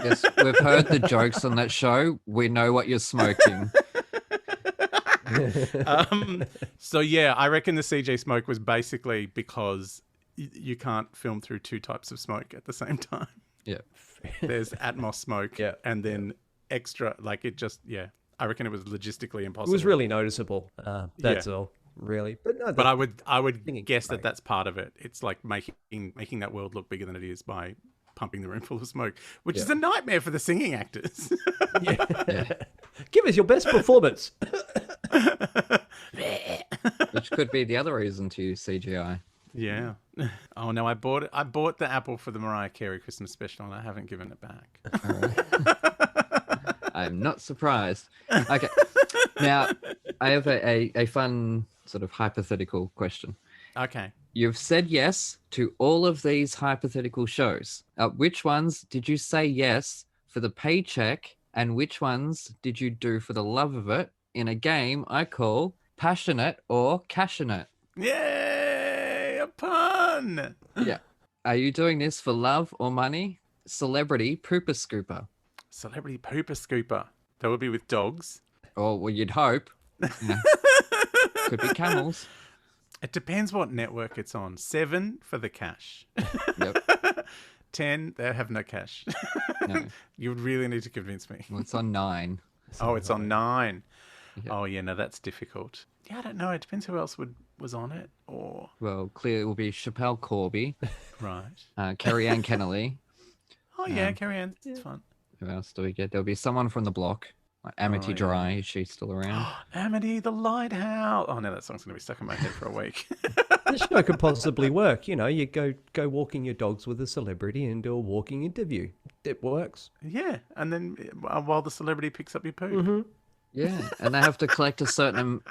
Yes, we've heard the jokes on that show. We know what you're smoking. So, yeah, I reckon the CG smoke was basically because... you can't film through two types of smoke at the same time. Yeah. There's Atmos smoke and then extra, like it just, I reckon it was logistically impossible. It was really noticeable. That's all, really. But no, but I would guess that that's part of it. It's like making that world look bigger than it is by pumping the room full of smoke, which is a nightmare for the singing actors. Give us your best performance. Which could be the other reason to use CGI. Yeah. Oh no, I bought the Apple for the Mariah Carey Christmas special and I haven't given it back. All right. I'm not surprised. Okay. Now, I have a fun sort of hypothetical question. Okay. You've said yes to all of these hypothetical shows. Which ones did you say yes for the paycheck, and which ones did you do for the love of it in a game I call Passionate or Cassionate? Yay! A pun! Yeah. Are you doing this for love or money? Celebrity pooper scooper. Celebrity pooper scooper. That would be with dogs. Or well, you'd hope. Yeah. Could be camels. It depends what network it's on. 7 for the cash. Yep. 10, they have no cash. No. You would really need to convince me. Well, it's on 9. Oh, it's on 9. Yeah. Oh, yeah, no, that's difficult. Yeah, I don't know. It depends who else was on it. Or Well, clearly it will be Chappelle Corby, right. Carrie Ann Kennelly. Oh, yeah, Carrie Ann. It's fun. Who else do we get? There'll be someone from the block. Like Amity yeah. Dry. Is she still around? Amity the Lighthouse. Oh, no, that song's going to be stuck in my head for a week. This show could possibly work. You know, you go walking your dogs with a celebrity and do a walking interview. It works. Yeah, and then while the celebrity picks up your poop. Mm-hmm. Yeah, and they have to collect a certain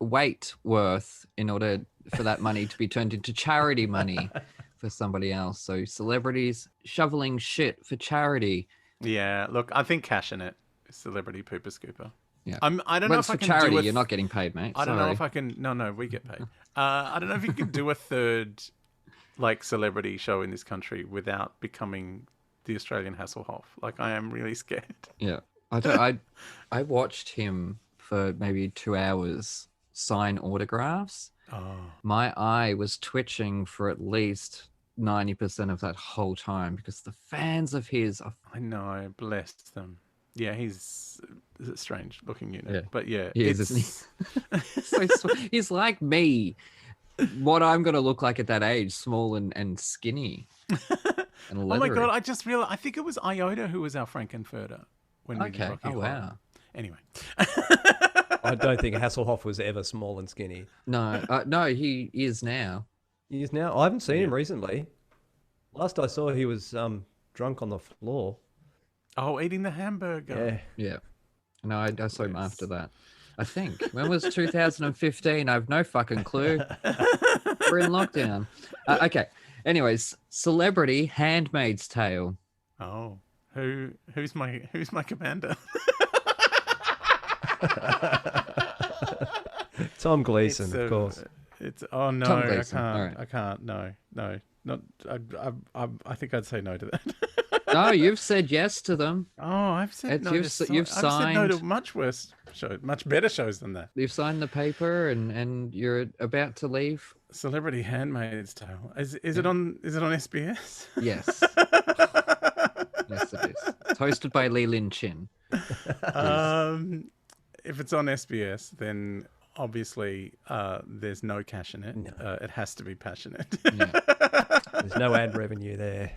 weight worth in order for that money to be turned into charity money for somebody else. So celebrities shoveling shit for charity. Yeah, look, I think cash in it. Celebrity pooper scooper. Yeah, I don't Well, know it's if I for can charity. do You're not getting paid, mate. I don't know Sorry. if I can. No, we get paid. I don't know if you can do a third, like, celebrity show in this country without becoming the Australian Hasselhoff. Like, I am really scared. Yeah, I watched him for maybe 2 hours sign autographs. Oh, My eye was twitching for at least 90% of that whole time because the fans of his are I know. Bless them. Yeah, he's a strange looking unit. Yeah. But yeah, He is, isn't he? He's like me. What I'm going to look like at that age, small and skinny. And Oh my leathery. God, I just realized, I think it was Iota who was our Frankenfurter when we did Okay. Rocky Oh, Horror. wow. Anyway. I don't think Hasselhoff was ever small and skinny. No, no, he is now. He is now. I haven't seen him recently. Last I saw, he was drunk on the floor. Oh, eating the hamburger. Yeah. Yeah. No, I saw him after that. I think. When was 2015? I have no fucking clue. We're in lockdown. Okay. Anyways, celebrity Handmaid's Tale. Oh, who's my commander? Tom Gleeson, of course. It's oh no, Tom I Gleeson, can't. alright. I can't. No, not. I think I'd say no to that. No, you've said yes to them. Oh, I've said It's- no. you've to s- you've I've said no to signed- much worse shows, much better shows than that. You've signed the paper and you're about to leave. Celebrity Handmaid's Tale. Is it on SBS? Yes. Yes, it is. It's hosted by Lee Lin Chin. If it's on SBS, then obviously there's no cash in it. No. It has to be passionate. Yeah. There's no ad revenue there.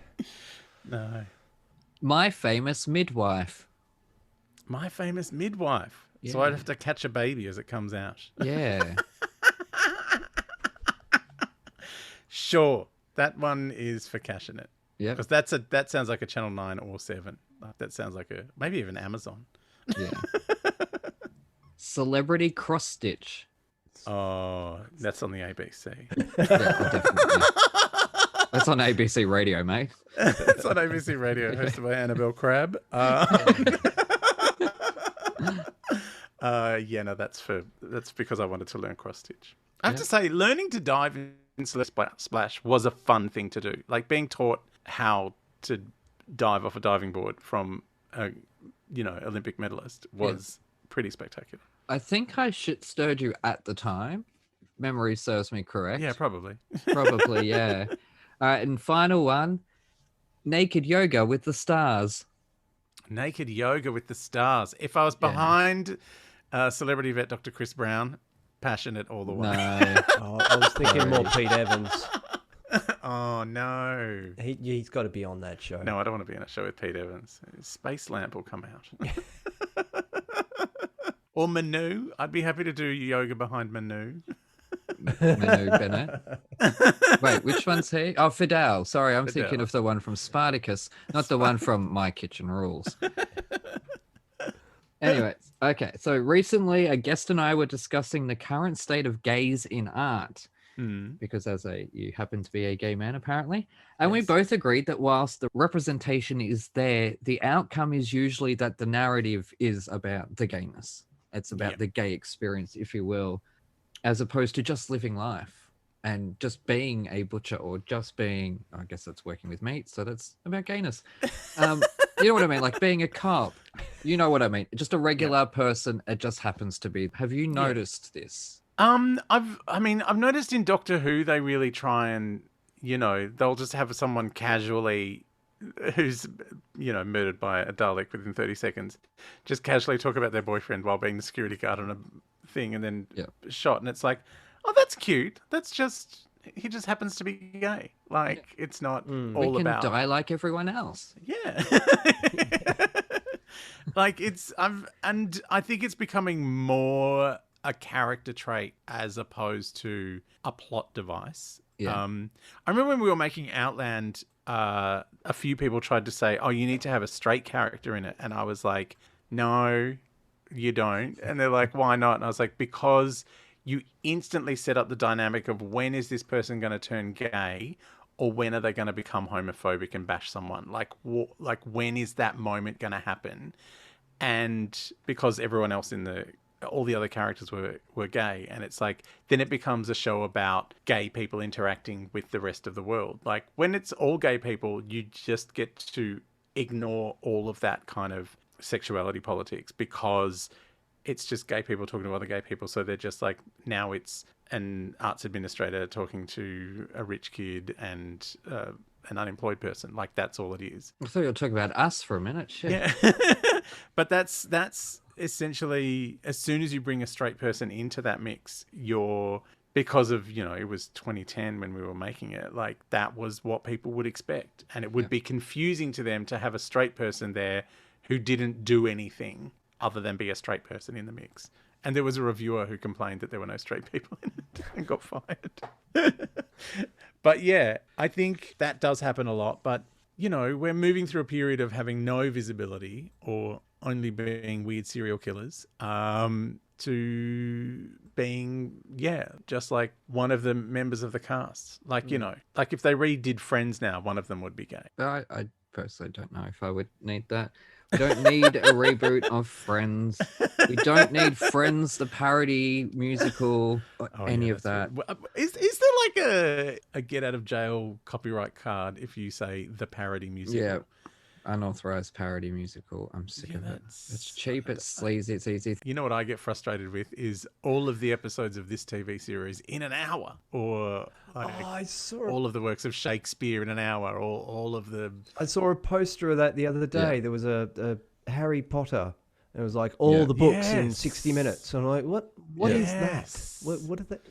No. My Famous Midwife. My Famous Midwife. So Yeah. I'd have to catch a baby as it comes out. Yeah. Sure. That one is for cash in it. Yeah. Because that sounds like a Channel 9 or 7. That sounds like maybe even Amazon. Yeah. Celebrity Cross Stitch. Oh, that's on the ABC. Yeah, definitely. That's on ABC Radio, mate. It's on ABC Radio, hosted by Annabelle Crabb. Yeah, no, that's because I wanted to learn cross stitch. I have to say, learning to dive in Splash was a fun thing to do. Like being taught how to dive off a diving board from a, Olympic medalist was pretty spectacular. I think I shit-stirred you at the time. Memory serves me correct. Yeah, probably. Probably, yeah. All right, and final one, naked yoga with the stars. Naked yoga with the stars. If I was behind celebrity vet Dr. Chris Brown, passionate all the way. No. Oh, I was thinking more Pete Evans. Oh, no. He's got to be on that show. No, I don't want to be in a show with Pete Evans. Space Lamp will come out. Or Manu. I'd be happy to do yoga behind Manu. Manu Bennett. Wait, which one's he? Oh, Fidel. Sorry, I'm thinking Fidel. of the one from Spartacus, not the one from My Kitchen Rules. Anyway, okay. So recently, a guest and I were discussing the current state of gays in art. Because you happen to be a gay man, apparently. And we both agreed that whilst the representation is there, the outcome is usually that the narrative is about the gayness. It's about the gay experience, if you will, as opposed to just living life and just being a butcher or just being, I guess that's working with meat. So that's about gayness. You know what I mean? Like being a cop. You know what I mean? Just a regular person. It just happens to be. Have you noticed this? I've noticed in Doctor Who they really try and, they'll just have someone casually who's, murdered by a Dalek within 30 seconds, just casually talk about their boyfriend while being the security guard on a thing and then shot. And it's like, oh, that's cute. He just happens to be gay. Like, it's not all we can about... die like everyone else. Yeah. Like, and I think it's becoming more a character trait as opposed to a plot device. Yeah. I remember when we were making Outland, a few people tried to say, oh, you need to have a straight character in it. And I was like, no, you don't. And they're like, why not? And I was like, because you instantly set up the dynamic of when is this person going to turn gay, or when are they going to become homophobic and bash someone? Like when is that moment going to happen? And because everyone else all the other characters were gay, and it's like, then it becomes a show about gay people interacting with the rest of the world. Like, when it's all gay people, you just get to ignore all of that kind of sexuality politics, because it's just gay people talking to other gay people. So they're just like, now it's an arts administrator talking to a rich kid and an unemployed person. Like, that's all it is. I thought you were talking about us for a minute. Shit. Yeah. But that's essentially, as soon as you bring a straight person into that mix, because of, it was 2010 when we were making it, like, that was what people would expect. And it would be confusing to them to have a straight person there who didn't do anything other than be a straight person in the mix. And there was a reviewer who complained that there were no straight people in it and got fired. But yeah, I think that does happen a lot. But, we're moving through a period of having no visibility or only being weird serial killers, to being, just like one of the members of the cast. Like, like if they redid Friends now, one of them would be gay. I personally don't know if I would need that. We don't need a reboot of Friends. We don't need Friends, the parody musical, or any of that. Right. Is there like a get out of jail copyright card if you say the parody musical? Yeah. Unauthorized parody musical. I'm sick of it. It's cheap, it's sleazy, it's easy. You know what I get frustrated with is all of the episodes of this TV series in an hour, or all of the works of Shakespeare in an hour, or all of the... I saw a poster of that the other day. There was a Harry Potter. It was like all the books in 60 minutes. And I'm like, what is that? What is that?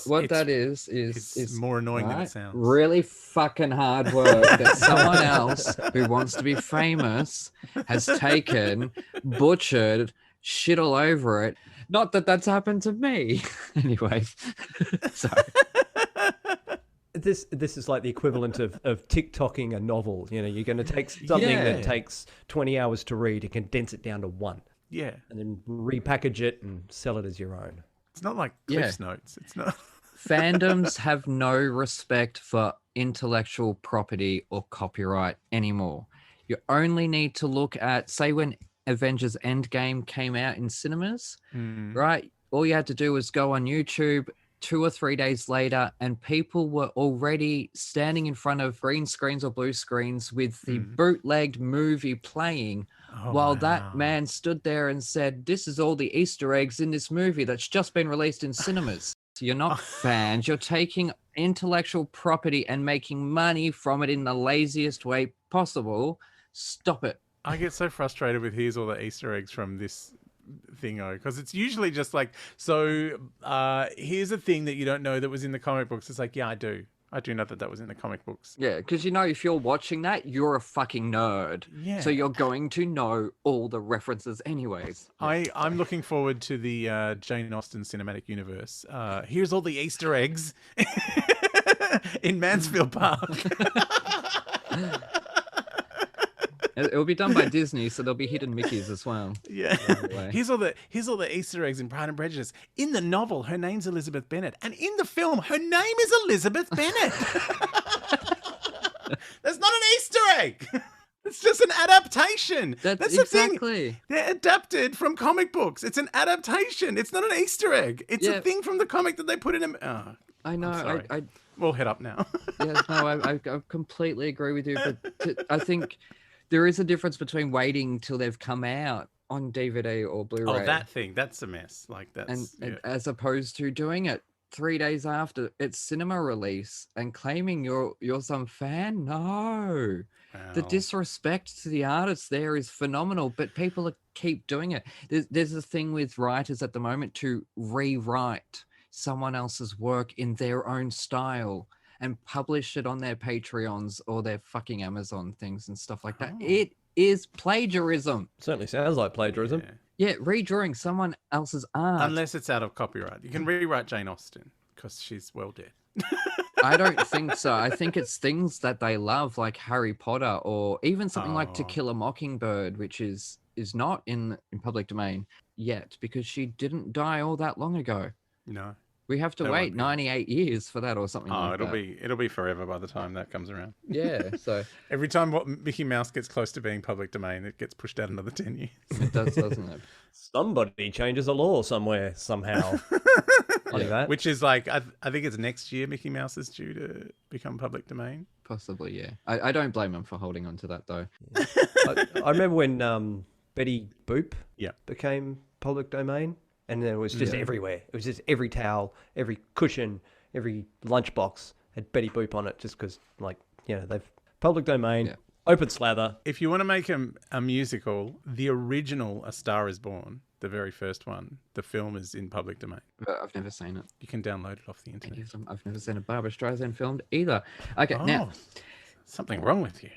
What that is it's more annoying than it sounds. Really fucking hard work that someone else who wants to be famous has taken, butchered, shit all over it. Not that that's happened to me. Anyway, sorry. This is like the equivalent of TikToking a novel. You're going to take something that takes 20 hours to read and condense it down to one. Yeah. And then repackage it and sell it as your own. It's not like Cliff's Notes. It's not. Fandoms have no respect for intellectual property or copyright anymore. You only need to look at, say, when Avengers Endgame came out in cinemas, right? All you had to do was go on YouTube 2 or 3 days later, and people were already standing in front of green screens or blue screens with the bootlegged movie playing, while that man stood there and said, this is all the Easter eggs in this movie that's just been released in cinemas. So you're not fans, you're taking intellectual property and making money from it in the laziest way possible. Stop it. I get so frustrated with here's all the Easter eggs from this thingo, because it's usually just like, so here's a thing that you don't know that was in the comic books. It's like, yeah, I do know that was in the comic books. Yeah, because if you're watching that, you're a fucking nerd. Yeah. So you're going to know all the references anyways. I'm looking forward to the Jane Austen cinematic universe. Here's all the Easter eggs in Mansfield Park. It'll be done by Disney, so there'll be hidden Mickeys as well. Yeah. Here's all the Easter eggs in Pride and Prejudice. In the novel, her name's Elizabeth Bennet, and in the film, her name is Elizabeth Bennet. That's not an Easter egg. It's just an adaptation. That's exactly. The thing. They're adapted from comic books. It's an adaptation. It's not an Easter egg. It's a thing from the comic that they put in a... Oh, I know. We'll head up now. I completely agree with you, but I think there is a difference between waiting till they've come out on DVD or Blu-ray. Oh, that thing. That's a mess. Like and that's yeah. as opposed to doing it 3 days after its cinema release and claiming you're some fan. No, the Wow. disrespect to the artists there is phenomenal, but people keep doing it. There's a thing with writers at the moment to rewrite someone else's work in their own style and publish it on their Patreons or their fucking Amazon things and stuff like that. Oh. It is plagiarism. Certainly sounds like plagiarism. Yeah. Yeah, redrawing someone else's art. Unless it's out of copyright. You can rewrite Jane Austen because she's well dead. I don't think so. I think it's things that they love, like Harry Potter, or even something like To Oh. Kill a Mockingbird, which is not in public domain yet because she didn't die all that long ago. No. We have to That wait won't be. 98 years for that or something Oh, like that. it'll be forever by the time that comes around. Yeah, so Every time what Mickey Mouse gets close to being public domain, it gets pushed out another 10 years. it does, doesn't it? Somebody changes a law somewhere, somehow. Like that. Which is like, I think it's next year Mickey Mouse is due to become public domain. Possibly, yeah. I don't blame them for holding on to that, though. I remember when Betty Boop Yeah. became public domain, and then it was just everywhere. It was just every towel, every cushion, every lunchbox had Betty Boop on it, just because, like, you know, they've public domain, open slather. If you want to make a musical, the original A Star Is Born, the very first one, the film is in public domain. But I've never seen it. You can download it off the internet. I've never seen a Barbra Streisand film either. Okay, now... Something wrong with you.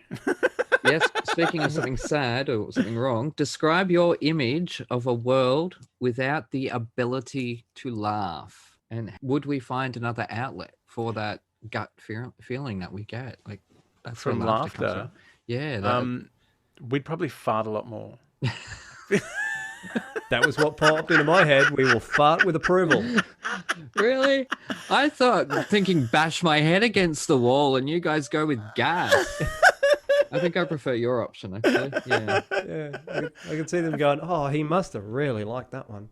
Yes, speaking of something sad or something wrong, describe your image of a world without the ability to laugh. And would we find another outlet for that gut feeling that we get? Like that's From where comes laughter? from. Yeah. We'd probably fart a lot more. That was what popped into my head. We will fart with approval. Really? I thought thinking bash my head against the wall and you guys go with gas. I think I prefer your option, actually. Yeah. Yeah, I can see them going, oh, he must have really liked that one.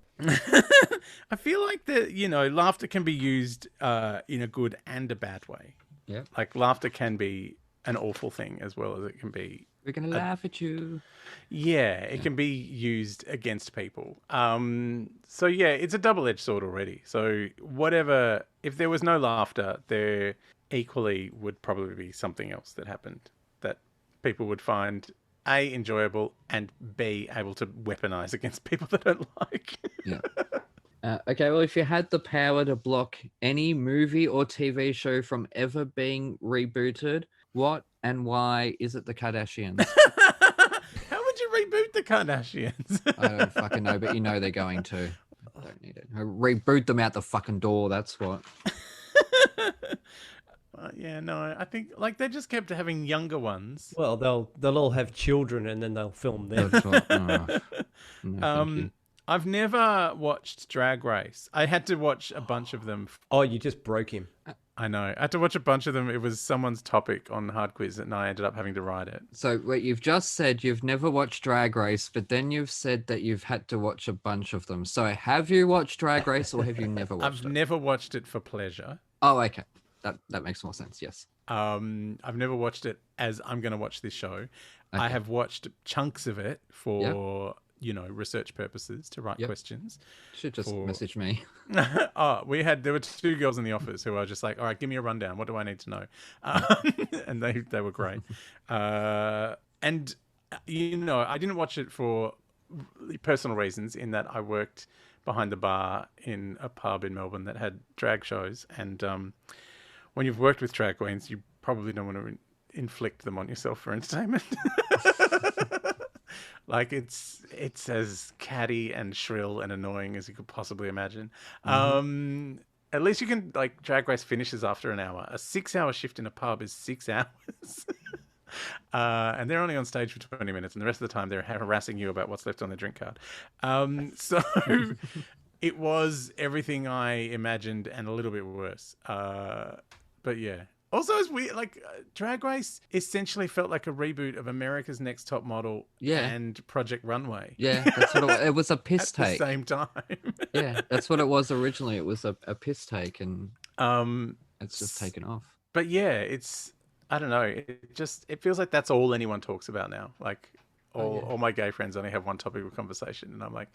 I feel like laughter can be used in a good and a bad way. Yeah. Like laughter can be an awful thing as well as it can be. We're going to laugh at you. Yeah, it can be used against people. So yeah, it's a double-edged sword already. So whatever, if there was no laughter, there equally would probably be something else that happened that people would find A, enjoyable, and B, able to weaponize against people they don't like. Yeah. Okay, well, if you had the power to block any movie or TV show from ever being rebooted, what and why is it the Kardashians? How would you reboot the Kardashians? I don't fucking know, but you know they're going to. I don't need it. Reboot them out the fucking door, that's what. Yeah, no, I think like they just kept having younger ones. Well, they'll all have children and then they'll film them. That's what. No, thank you. I've never watched Drag Race. I had to watch a bunch of them. Oh, you just broke him. I know. I had to watch a bunch of them. It was someone's topic on Hard Quiz, and I ended up having to write it. So wait, you've just said you've never watched Drag Race, but then you've said that you've had to watch a bunch of them. So have you watched Drag Race or have you never watched I've it? never watched it for pleasure. Oh, okay. That makes more sense, yes. I've never watched it as I'm going to watch this show. I Okay. have watched chunks of it for, research purposes to write Yep. questions. Should just For- message me. There were two girls in the office who were just like, all right, give me a rundown. What do I need to know? And they were great. I didn't watch it for personal reasons in that I worked behind the bar in a pub in Melbourne that had drag shows. And when you've worked with drag queens, you probably don't want to inflict them on yourself for entertainment. Like it's as catty and shrill and annoying as you could possibly imagine. At least you can like Drag Race finishes after an hour. A 6-hour shift in a pub is 6 hours. And they're only on stage for 20 minutes, and the rest of the time they're harassing you about what's left on their drink card. So it was everything I imagined and a little bit worse. But yeah. Also, it's weird. Like Drag Race essentially felt like a reboot of America's Next Top Model and Project Runway. Yeah, that's what it was. A piss At the take. same time. Yeah, that's what it was originally. It was a piss take, and it's just taken off. But yeah, I don't know. It feels like that's all anyone talks about now. Like all my gay friends only have one topic of conversation, and I'm like,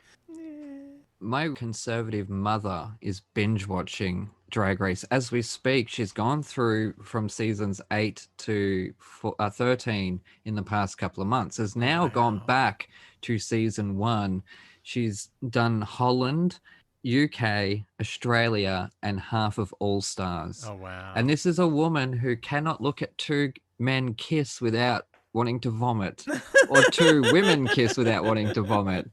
My conservative mother is binge watching Drag Race as we speak. She's gone through from seasons 8 to 13 in the past couple of months. Has now gone back to season 1. She's done Holland, UK, Australia, and half of All Stars. oh wow. And this is a woman who cannot look at two men kiss without wanting to vomit, or two women kiss without wanting to vomit.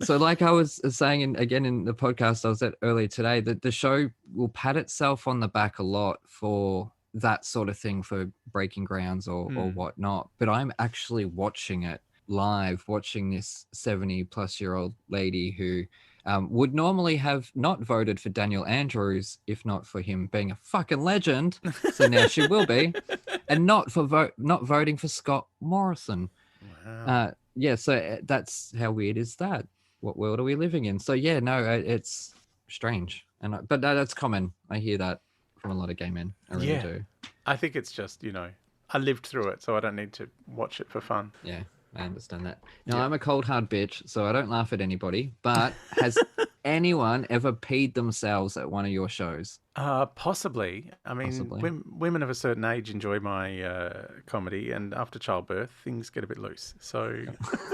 So like I was saying again in the podcast I was at earlier today, that the show will pat itself on the back a lot for that sort of thing, for breaking grounds or whatnot. But I'm actually watching it live, watching this 70-plus-year-old lady who would normally have not voted for Daniel Andrews if not for him being a fucking legend. So now she will be, and not voting for Scott Morrison. Wow. So that's how weird is that? What world are we living in? So yeah, no, it's strange, but that's common. I hear that from a lot of gay men. I really do. I think it's just, I lived through it, so I don't need to watch it for fun. Yeah, I understand that. Now, I'm a cold, hard bitch, so I don't laugh at anybody, but has anyone ever peed themselves at one of your shows? Possibly. I mean, women of a certain age enjoy my comedy, and after childbirth, things get a bit loose. So,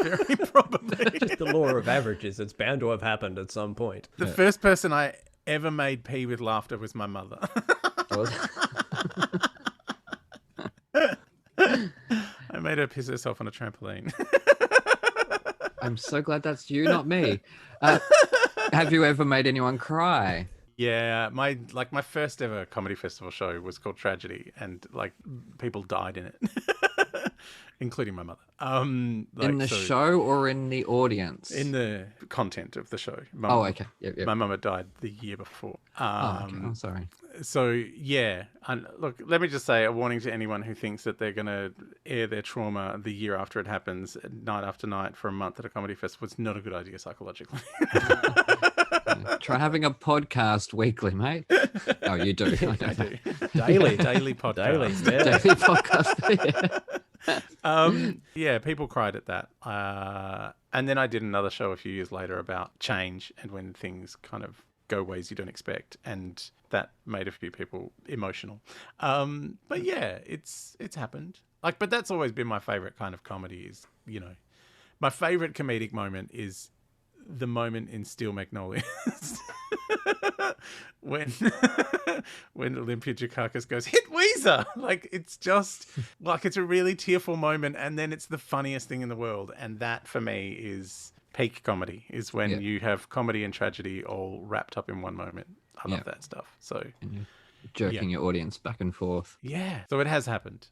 very probably. Just the law of averages. It's bound to have happened at some point. The first person I ever made pee with laughter was my mother. I made her piss herself on a trampoline. I'm so glad that's you, not me. Have you ever made anyone cry? Yeah, my first ever comedy festival show was called Tragedy, and people died in it, including my mother. In the show or in the audience? In the content of the show. Okay. Yep. My mum had died the year before. Okay. I'm sorry. So yeah, and look, let me just say a warning to anyone who thinks that they're going to air their trauma the year after it happens, night after night for a month at a comedy festival. It's not a good idea psychologically. Try having a podcast weekly, mate. Oh, you do. I do. Daily podcast. Daily podcast. Yeah, people cried at that. And then I did another show a few years later about change and when things kind of go ways you don't expect, and that made a few people emotional. But yeah, it's happened. But that's always been my favorite kind of comedy. Is my favorite comedic moment is the moment in Steel Magnolias when Olympia Dukakis goes, "Hit Weezer!" It's just it's a really tearful moment, and then it's the funniest thing in the world. And that for me is peak comedy, is when you have comedy and tragedy all wrapped up in one moment. I love that stuff. So jerking your audience back and forth. Yeah, so it has happened.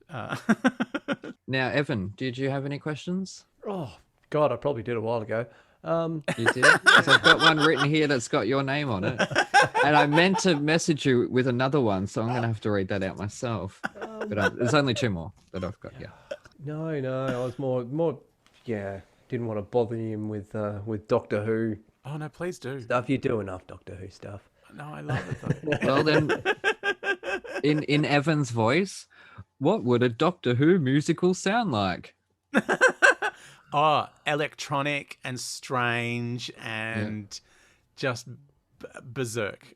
Now, Evan, did you have any questions? Oh God, I probably did a while ago. You did? Because I've got one written here that's got your name on it. And I meant to message you with another one, so I'm going to have to read that out myself. But there's only 2 more that I've got, No, I was more, didn't want to bother him with Doctor Who. Oh, no, please do. Stuff. You do enough Doctor Who stuff. No, I love it, though. Well, then, in Evan's voice, what would a Doctor Who musical sound like? Oh, electronic and strange and just berserk.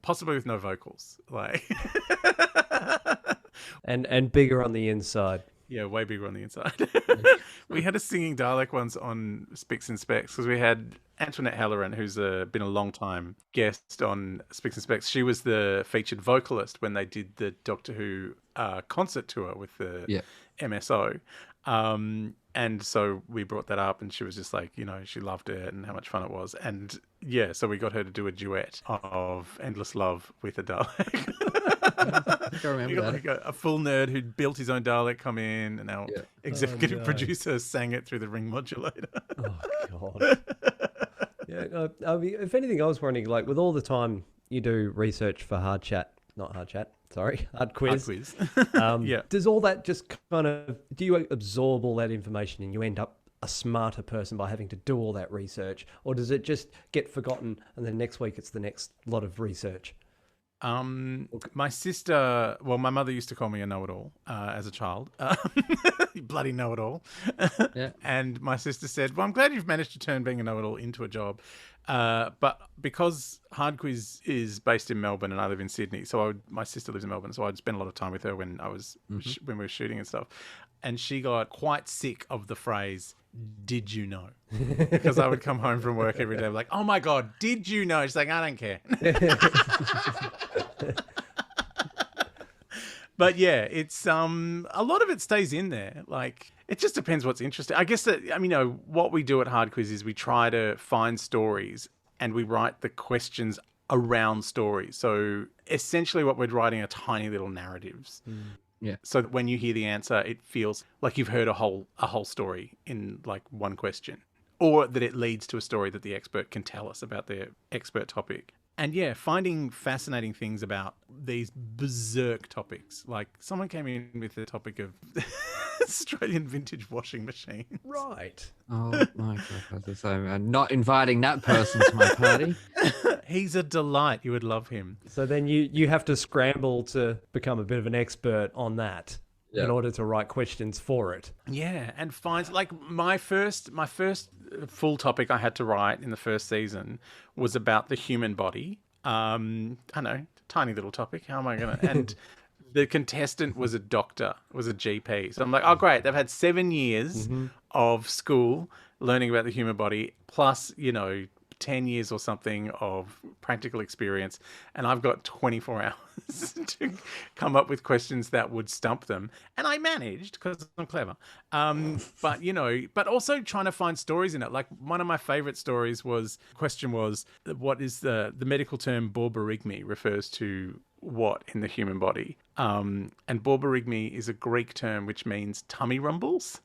Possibly with no vocals. And bigger on the inside. Yeah, way bigger on the inside. We had a singing Dalek once on Spicks and Specs because we had Antoinette Halloran, who's been a long time guest on Spicks and Specs. She was the featured vocalist when they did the Doctor Who concert tour with the MSO. And so we brought that up, and she was just she loved it and how much fun it was. And yeah, so we got her to do a duet of Endless Love with a Dalek. I think I remember that. A full nerd who'd built his own Dalek come in, and our executive producer sang it through the ring modulator. Oh, God. I mean, if anything, I was wondering, with all the time you do research for Hard Quiz. Does all that just do you absorb all that information and you end up a smarter person by having to do all that research, or does it just get forgotten and then next week it's the next lot of research? My sister, well, my mother used to call me a know-it-all as a child. You bloody know-it-all. Yeah. And my sister said, well, I'm glad you've managed to turn being a know-it-all into a job. But because Hard Quiz is based in Melbourne and I live in Sydney, so my sister lives in Melbourne, so I'd spend a lot of time with her when I was when we were shooting and stuff. And she got quite sick of the phrase, did you know? Because I would come home from work every day like, oh my God, did you know? She's like, I don't care. But yeah, it's a lot of it stays in there. Like, it just depends what's interesting. I guess that, what we do at Hard Quiz is we try to find stories and we write the questions around stories. So essentially what we're writing are tiny little narratives. Yeah. So that when you hear the answer, it feels like you've heard a whole story in like one question, or that it leads to a story that the expert can tell us about their expert topic. And yeah, finding fascinating things about these berserk topics. Like someone came in with the topic of Australian vintage washing machine. Right. Oh my God. So I'm not inviting that person to my party. He's a delight. You would love him. So then you have to scramble to become a bit of an expert on that in order to write questions for it. Yeah, and find like my first full topic I had to write in the first season was about the human body. I know, tiny little topic. How am I gonna? And the contestant was a doctor, was a GP. So I'm like, oh great, they've had 7 years of school learning about the human body, plus 10 years or something of practical experience, and I've got 24 hours to come up with questions that would stump them. And I managed because I'm clever. But also trying to find stories in it. Like one of my favorite stories question was, what is the medical term borborygmi refers to what in the human body? And borborygmi is a Greek term which means tummy rumbles.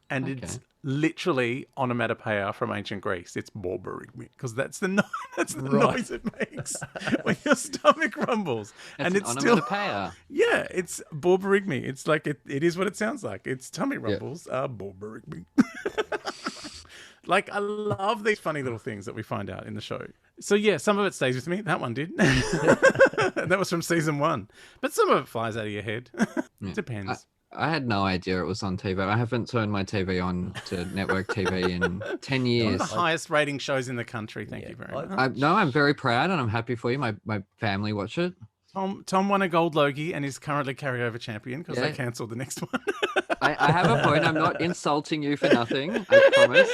And it's literally onomatopoeia from ancient Greece. It's borborygmi because that's the noise it makes when your stomach rumbles. And it's onomatopoeia. Yeah, it's borborygmi. It's like it is what it sounds like. It's tummy rumbles. Borborygmi. Like, I love these funny little things that we find out in the show. So yeah, some of it stays with me. That one did. That was from season 1. But some of it flies out of your head. It depends. I had no idea it was on TV. I haven't turned my TV on to network TV in 10 years. One of the highest rating shows in the country. Thank you very much. I'm very proud and I'm happy for you. My family watch it. Tom won a gold Logie and is currently carryover champion because they cancelled the next one. I have a point. I'm not insulting you for nothing, I promise.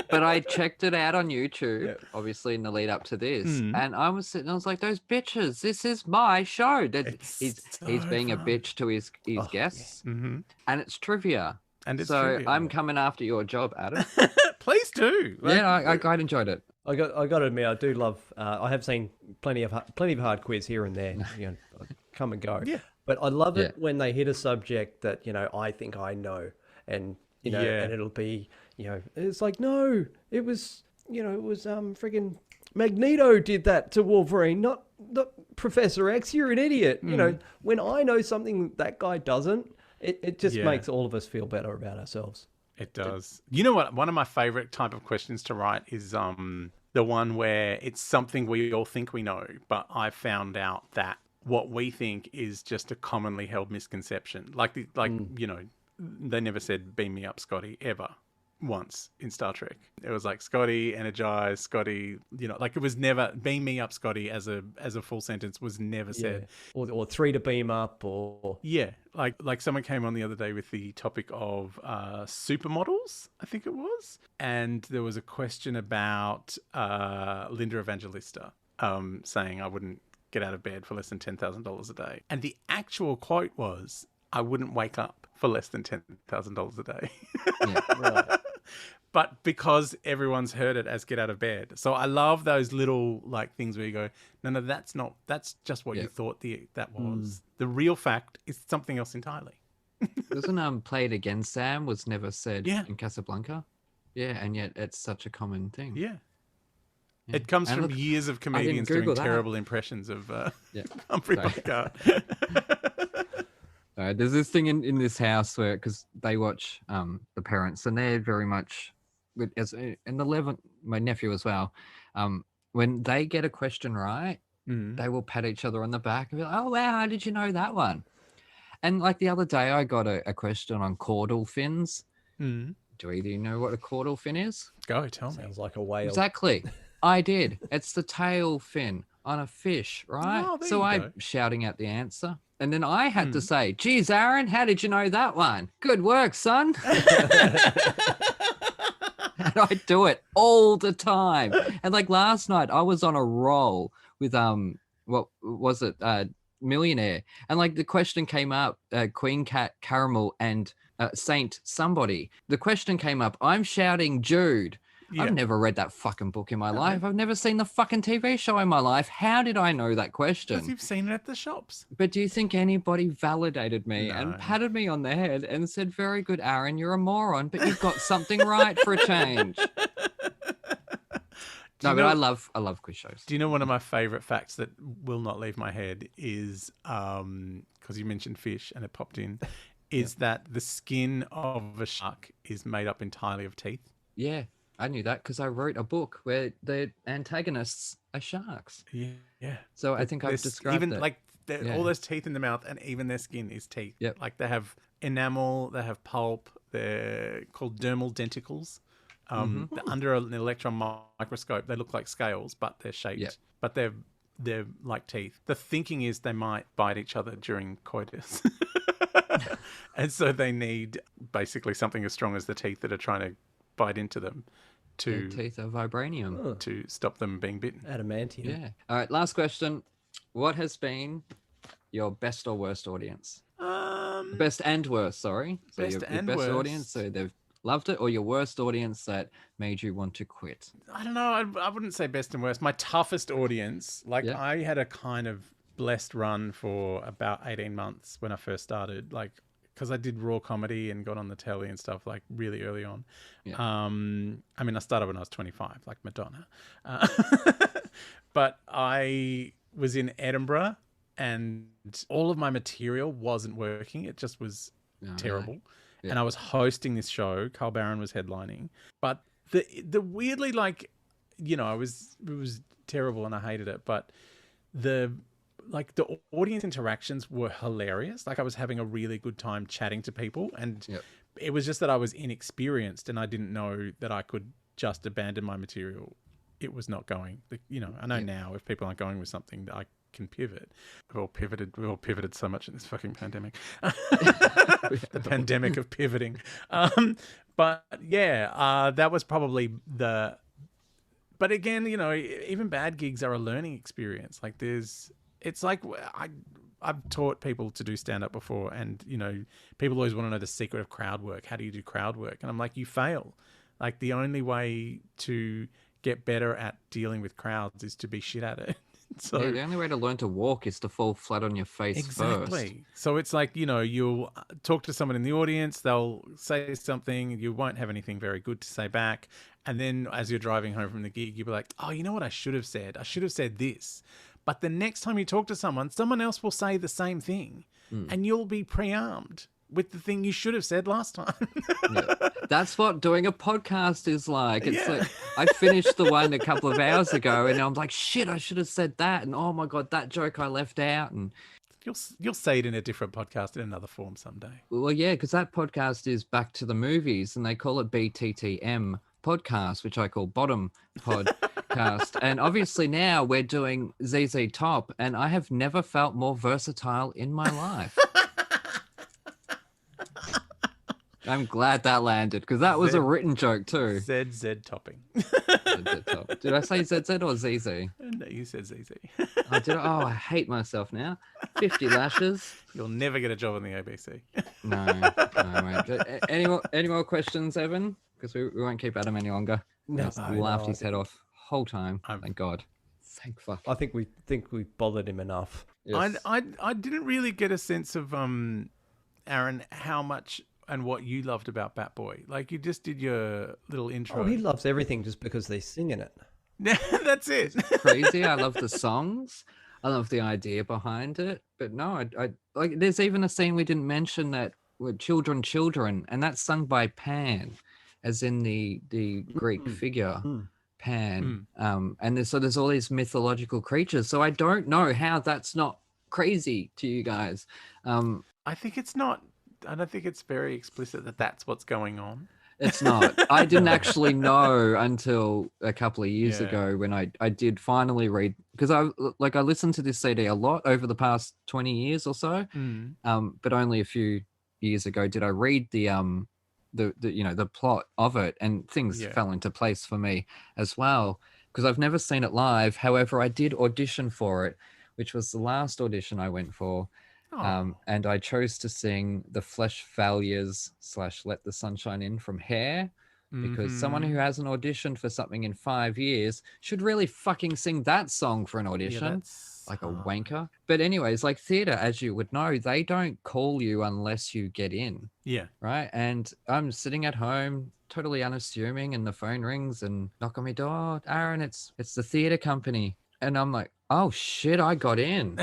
But I checked it out on YouTube, obviously in the lead up to this, and I was sitting. I was like, "Those bitches! This is my show." He's being a bitch to his guests, and it's trivia. And it's trivia. I'm coming after your job, Adam. Please do. I quite enjoyed it. I got to admit, I do love. I have seen plenty of Hard Quiz here and there. Come and go. Yeah. But I love it when they hit a subject that I think I know, and and it'll be it's like, no, it was friggin' Magneto did that to Wolverine, not Professor X. You're an idiot. When I know something that guy doesn't, it just makes all of us feel better about ourselves. It does. You know what? One of my favorite type of questions to write is the one where it's something we all think we know, but I found out that what we think is just a commonly held misconception. They never said "beam me up, Scotty" ever once in Star Trek. It was like Scotty, energize, Scotty. It was never "beam me up, Scotty" as a full sentence was never said. Or 3 to beam up, or like someone came on the other day with the topic of supermodels, I think it was, and there was a question about Linda Evangelista saying I wouldn't get out of bed for less than $10,000 a day, and the actual quote was, I wouldn't wake up for less than $10,000 a day. Right. But because everyone's heard it as get out of bed. So I love those little things where you go, no, that's just what you thought that was. The real fact is something else entirely. Doesn't play it again, Sam was never said in Casablanca? Yeah, and yet it's such a common thing. Yeah. It comes from years of comedians doing terrible impressions of Humphrey Bogart. There's this thing in this house where, because they watch the parents, and they're very much my nephew as well. When they get a question right, they will pat each other on the back and be like, oh, wow, how did you know that one? And like the other day, I got a question on caudal fins. Mm. Do either of you know what a caudal fin is? Go, tell me. Sounds like a whale. Exactly. I did. It's the tail fin on a fish, right? Oh, there so you I'm go. shouting out the answer. And then I had to say, geez, Aaron, how did you know that one? Good work, son. And I do it all the time. And like last night, I was on a roll with what was it? Millionaire. And like the question came up, Queen Cat Caramel and Saint somebody. The question came up, I'm shouting Jude. Yeah. I've never read that fucking book in my life. I've never seen the fucking TV show in my life. How did I know that Because question? you've seen it at the shops. But do you think anybody validated me No. and patted me on the head and said, very good, Aaron, you're a moron, but you've got something right for a change? No, but I love quiz shows. Do you know one of my favorite facts that will not leave my head is, because you mentioned fish and it popped in, is that the skin of a shark is made up entirely of teeth? Yeah, I knew that because I wrote a book where the antagonists are sharks. Yeah. So I think I've described even it. like Yeah. all those teeth in the mouth, and even their skin is teeth. Yep. Like they have enamel, they have pulp. They're called dermal denticles. They're under an electron microscope, they look like scales, but they're shaped. Yep. But they're like teeth. The thinking is they might bite each other during coitus. And so they need basically something as strong as the teeth that are trying to bite into them Their teeth are vibranium. to stop them being bitten. Adamantium. Yeah. All right, last question. What has been your best or worst audience? Best and worst, sorry. So Best your and best worst. audience, so they've loved it, or your worst audience that made you want to quit? I don't know. I wouldn't say best and worst. My toughest audience, like Yeah. I had a kind of blessed run for about 18 months when I first started, like because I did raw comedy and got on the telly and stuff like really early on. Yeah. I mean, I started when I was 25, like Madonna. But I was in Edinburgh and all of my material wasn't working. It just was terrible. Yeah. And I was hosting this show. Carl Barron was headlining. But the weirdly, like, you know, it was terrible and I hated it. But the audience interactions were hilarious. Like I was having a really good time chatting to people. And it was just that I was inexperienced and I didn't know that I could just abandon my material. It was not going. You know, I know now if people aren't going with something that I can pivot. We've all pivoted so much in this fucking pandemic. The pandemic of pivoting. But yeah, that was probably but again, you know, even bad gigs are a learning experience. Like it's like I've taught people to do stand-up before and, you know, people always want to know the secret of crowd work. How do you do crowd work? And I'm like, you fail. Like the only way to get better at dealing with crowds is to be shit at it. So the only way to learn to walk is to fall flat on your face exactly. first. So it's like, you know, you'll talk to someone in the audience, they'll say something, you won't have anything very good to say back. And then as you're driving home from the gig, you'll be like, oh, you know what I should have said? I should have said this. But the next time you talk to someone else will say the same thing. And you'll be pre-armed with the thing you should have said last time. That's what doing a podcast is like. It's like I finished the one a couple of hours ago and I'm like, shit, I should have said that. And oh my God, that joke I left out. And You'll say it in a different podcast in another form someday. well, yeah, because that podcast is Back to the Movies and they call it BTTM podcast, which I call Bottom Podcast. And obviously now we're doing ZZ Top and I have never felt more versatile in my life. I'm glad that landed because that was a written joke too. ZZ topping. ZZ Top. Did I say ZZ or ZZ? No, you said ZZ. I did. Oh, I hate myself now. 50 lashes. You'll never get a job on the ABC. No, mate. Any more questions, Evan? Because we won't keep Adam any longer. He's laughed his head off whole time. Thank God. Thank fuck. I think we bothered him enough. Yes. I didn't really get a sense of Aaron, how much and what you loved about Bat Boy. Like you just did your little intro. Oh, he loves everything just because they sing in it. That's it. Crazy. I love the songs. I love the idea behind it. But no, I like. There's even a scene we didn't mention that with children, and that's sung by Pan, as in the Greek figure Japan. And there's all these mythological creatures. So I don't know how that's not crazy to you guys. I think it's not. I don't think it's very explicit that that's what's going on. It's not. I didn't actually know until a couple of years Yeah. ago when I did finally read, because I listened to this CD a lot over the past 20 years or so. But only a few years ago did I read the plot of it, and things fell into place for me as well, because I've never seen it live. However, I did audition for it, which was the last audition I went for. And I chose to sing the Flesh Failures / Let the Sunshine In from Hair, because someone who hasn't auditioned for something in 5 years should really fucking sing that song for an audition, like a wanker. But anyways, like theatre, as you would know, they don't call you unless you get in. Yeah. Right. And I'm sitting at home, totally unassuming, and the phone rings and knock on my door. Aaron, it's the theatre company. And I'm like, oh shit, I got in.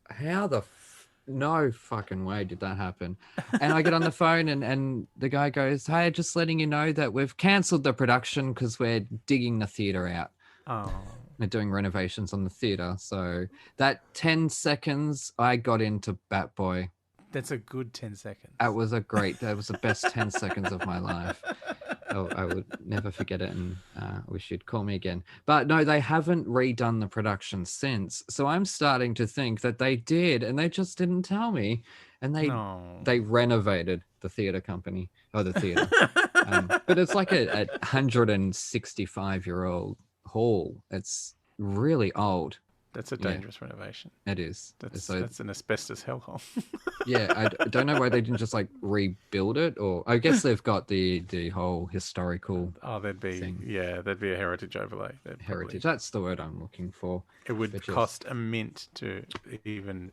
How no fucking way did that happen. And I get on the phone and the guy goes, hey, just letting you know that we've cancelled the production because we're digging the theatre out. Oh. They're doing renovations on the theatre. So that 10 seconds, I got into Bat Boy. That's a good 10 seconds. That was the best 10 seconds of my life. I would never forget it, and I wish you'd call me again. But no, they haven't redone the production since. So I'm starting to think that they did, and they just didn't tell me. And they renovated the theatre company, or the theatre. But it's like a 165-year-old hall. It's really old. That's a dangerous renovation. It is. That's an asbestos hellhole. Yeah, I don't know why they didn't just like rebuild it, or I guess they've got the whole historical. Oh, there'd be a heritage overlay. Heritage. That's the word I'm looking for. It would cost a mint to even.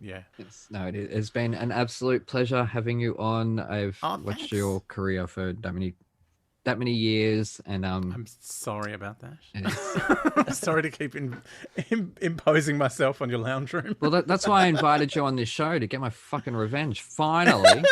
No, it has been an absolute pleasure having you on. I've watched your career for that many years, and I'm sorry about that. Sorry to keep imposing myself on your lounge room. Well, that's why I invited you on this show, to get my fucking revenge. Finally.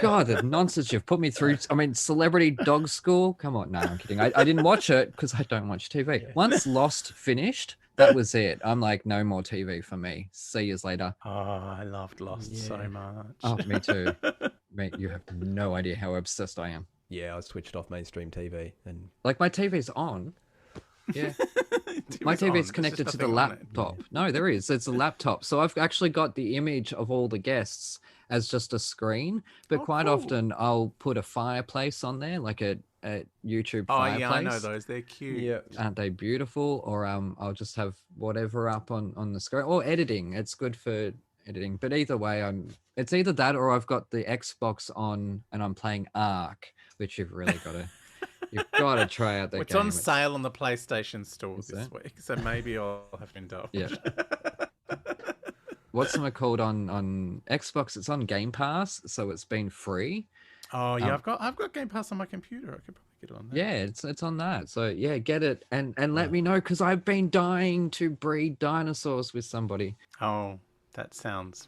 God, the nonsense you've put me through. I mean, Celebrity Dog School. Come on, no, I'm kidding. I didn't watch it because I don't watch TV. Once Lost finished, that was it. I'm like, no more TV for me. See you later. Oh, I loved Lost so much. Oh, me too. Mate, you have no idea how obsessed I am. Yeah, I switched off mainstream TV, and like my TV's on. Yeah, my TV's connected to the laptop. No, there is. It's a laptop. So I've actually got the image of all the guests as just a screen. But quite often I'll put a fireplace on there, like a YouTube fireplace. Oh yeah, I know those. They're cute. yeah, Aren't they beautiful? Or I'll just have whatever up on the screen, or editing. It's good for editing. But either way, it's either that or I've got the Xbox on and I'm playing Ark, which you've got to try out that It's game. on sale on the PlayStation Store this week, so maybe I'll have to indulge. Yeah. What's it called on Xbox? It's on Game Pass, so it's been free. Oh yeah, I've got Game Pass on my computer. I could probably get it on there. Yeah, it's on that. So yeah, get it and let me know, because I've been dying to breed dinosaurs with somebody. Oh, that sounds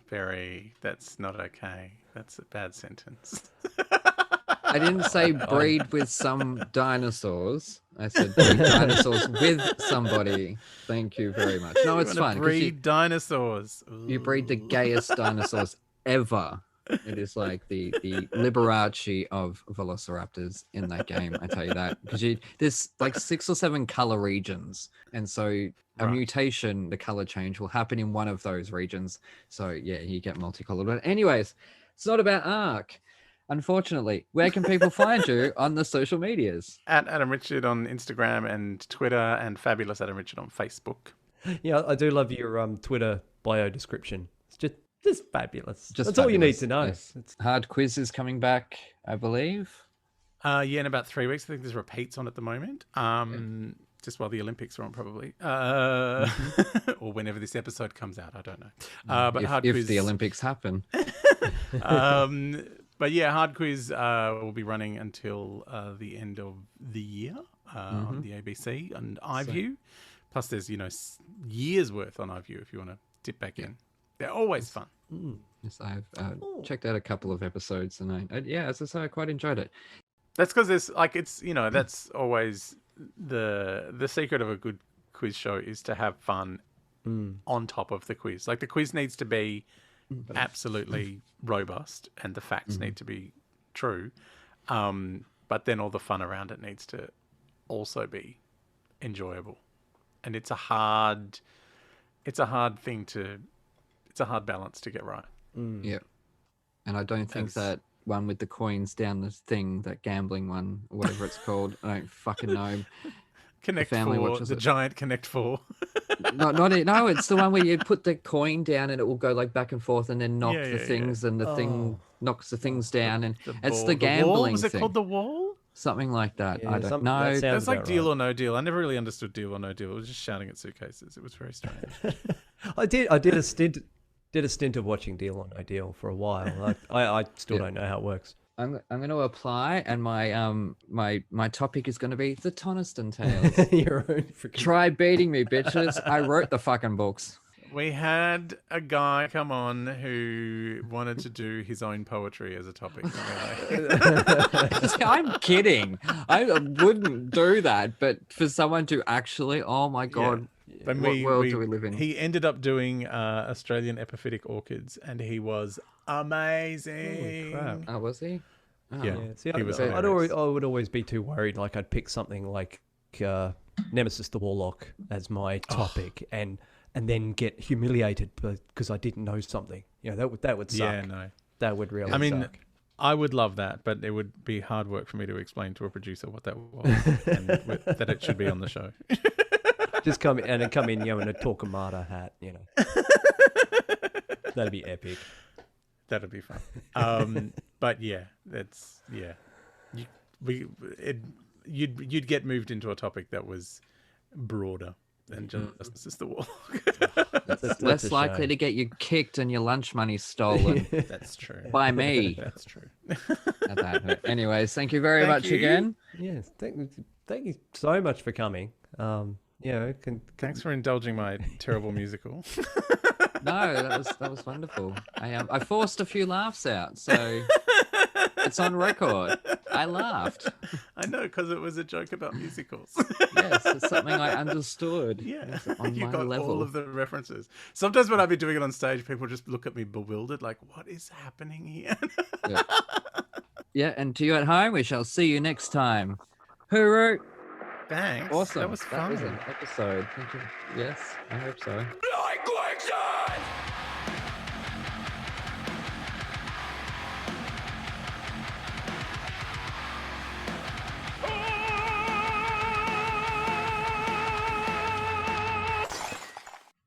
that's not okay. That's a bad sentence. I didn't say breed with some dinosaurs. I said breed dinosaurs with somebody. Thank you very much. No, it's fine. Breed dinosaurs. You breed the gayest dinosaurs ever. It is like the Liberace of velociraptors in that game. I tell you that, because there's like 6 or 7 color regions, and so a mutation, the color change, will happen in one of those regions. So yeah, you get multicolored. But anyways, it's not about Ark. Unfortunately, where can people find you on the social medias? At Adam Richard on Instagram and Twitter, and Fabulous Adam Richard on Facebook. Yeah, I do love your Twitter bio description. It's just fabulous. That's Fabulous. all you need to know. Yes. Hard Quiz is coming back, I believe. Yeah, in about 3 weeks. I think there's repeats on at the moment. Just while the Olympics are on, probably. Or whenever this episode comes out, I don't know. But Hard Quiz... if the Olympics happen. But yeah, Hard Quiz will be running until the end of the year on the ABC and iView. Plus, there's years worth on iView if you want to dip back in. They're always fun. Yes, I've checked out a couple of episodes, and I as I say, I quite enjoyed it. That's because there's like it's that's always the secret of a good quiz show is to have fun on top of the quiz. Like the quiz needs to be absolutely robust and the facts need to be true, but then all the fun around it needs to also be enjoyable. And it's a hard balance to get right. Yeah. And I don't think that one with the coins down the thing, that gambling one, or whatever it's called, I don't fucking know. Connect family 4, watches the it. giant Connect 4. No, it's the one where you put the coin down and it will go like back and forth and then knock the things and the thing knocks the things down and it's ball. the gambling wall? Was it thing. called the wall? Something like that. Yeah, I don't that know. sounds That's like about Deal right. or No Deal. I never really understood Deal or No Deal. It was just shouting at suitcases. It was very strange. I did a stint of watching Deal or No Deal for a while. I still don't know how it works. I'm going to apply, and my topic is going to be the Toniston Tales. Your own freaking... Try beating me, bitches. I wrote the fucking books. We had a guy come on who wanted to do his own poetry as a topic. I'm kidding. I wouldn't do that, but for someone to actually, oh my god, But what world do we live in? He ended up doing Australian epiphytic orchids, and he was amazing. Holy crap. Oh, was he? Oh. Yeah. See, He was I hilarious. would always be too worried. Like I'd pick something like Nemesis the Warlock as my topic, and then get humiliated because I didn't know something. You know, that would suck. Yeah, no. That would really. I mean, suck. I would love that, but it would be hard work for me to explain to a producer what that was and that it should be on the show. Just come in, you know, in a Torquemada hat, you know. That'd be epic. That'd be fun. But yeah, you'd get moved into a topic that was broader than just the wall. That's Less a likely shame. to get you kicked and your lunch money stolen That's true. by me. That's true. At that. Anyways, thank you very Thank much you. again. Yes, thank you so much for coming. You know, Thanks for indulging my terrible musical. No, that was wonderful. I forced a few laughs out, so it's on record. I laughed. I know, because it was a joke about musicals. Yes, it's something I understood. Yeah, It's on you my got level. all of the references. Sometimes when I'd be doing it on stage, people just look at me bewildered, like, what is happening here? Yeah. Yeah, and to you at home, we shall see you next time. Hooroo! Thanks. Awesome. That was fun. That was an episode. Thank you. Yes, I hope so. Like quicksand!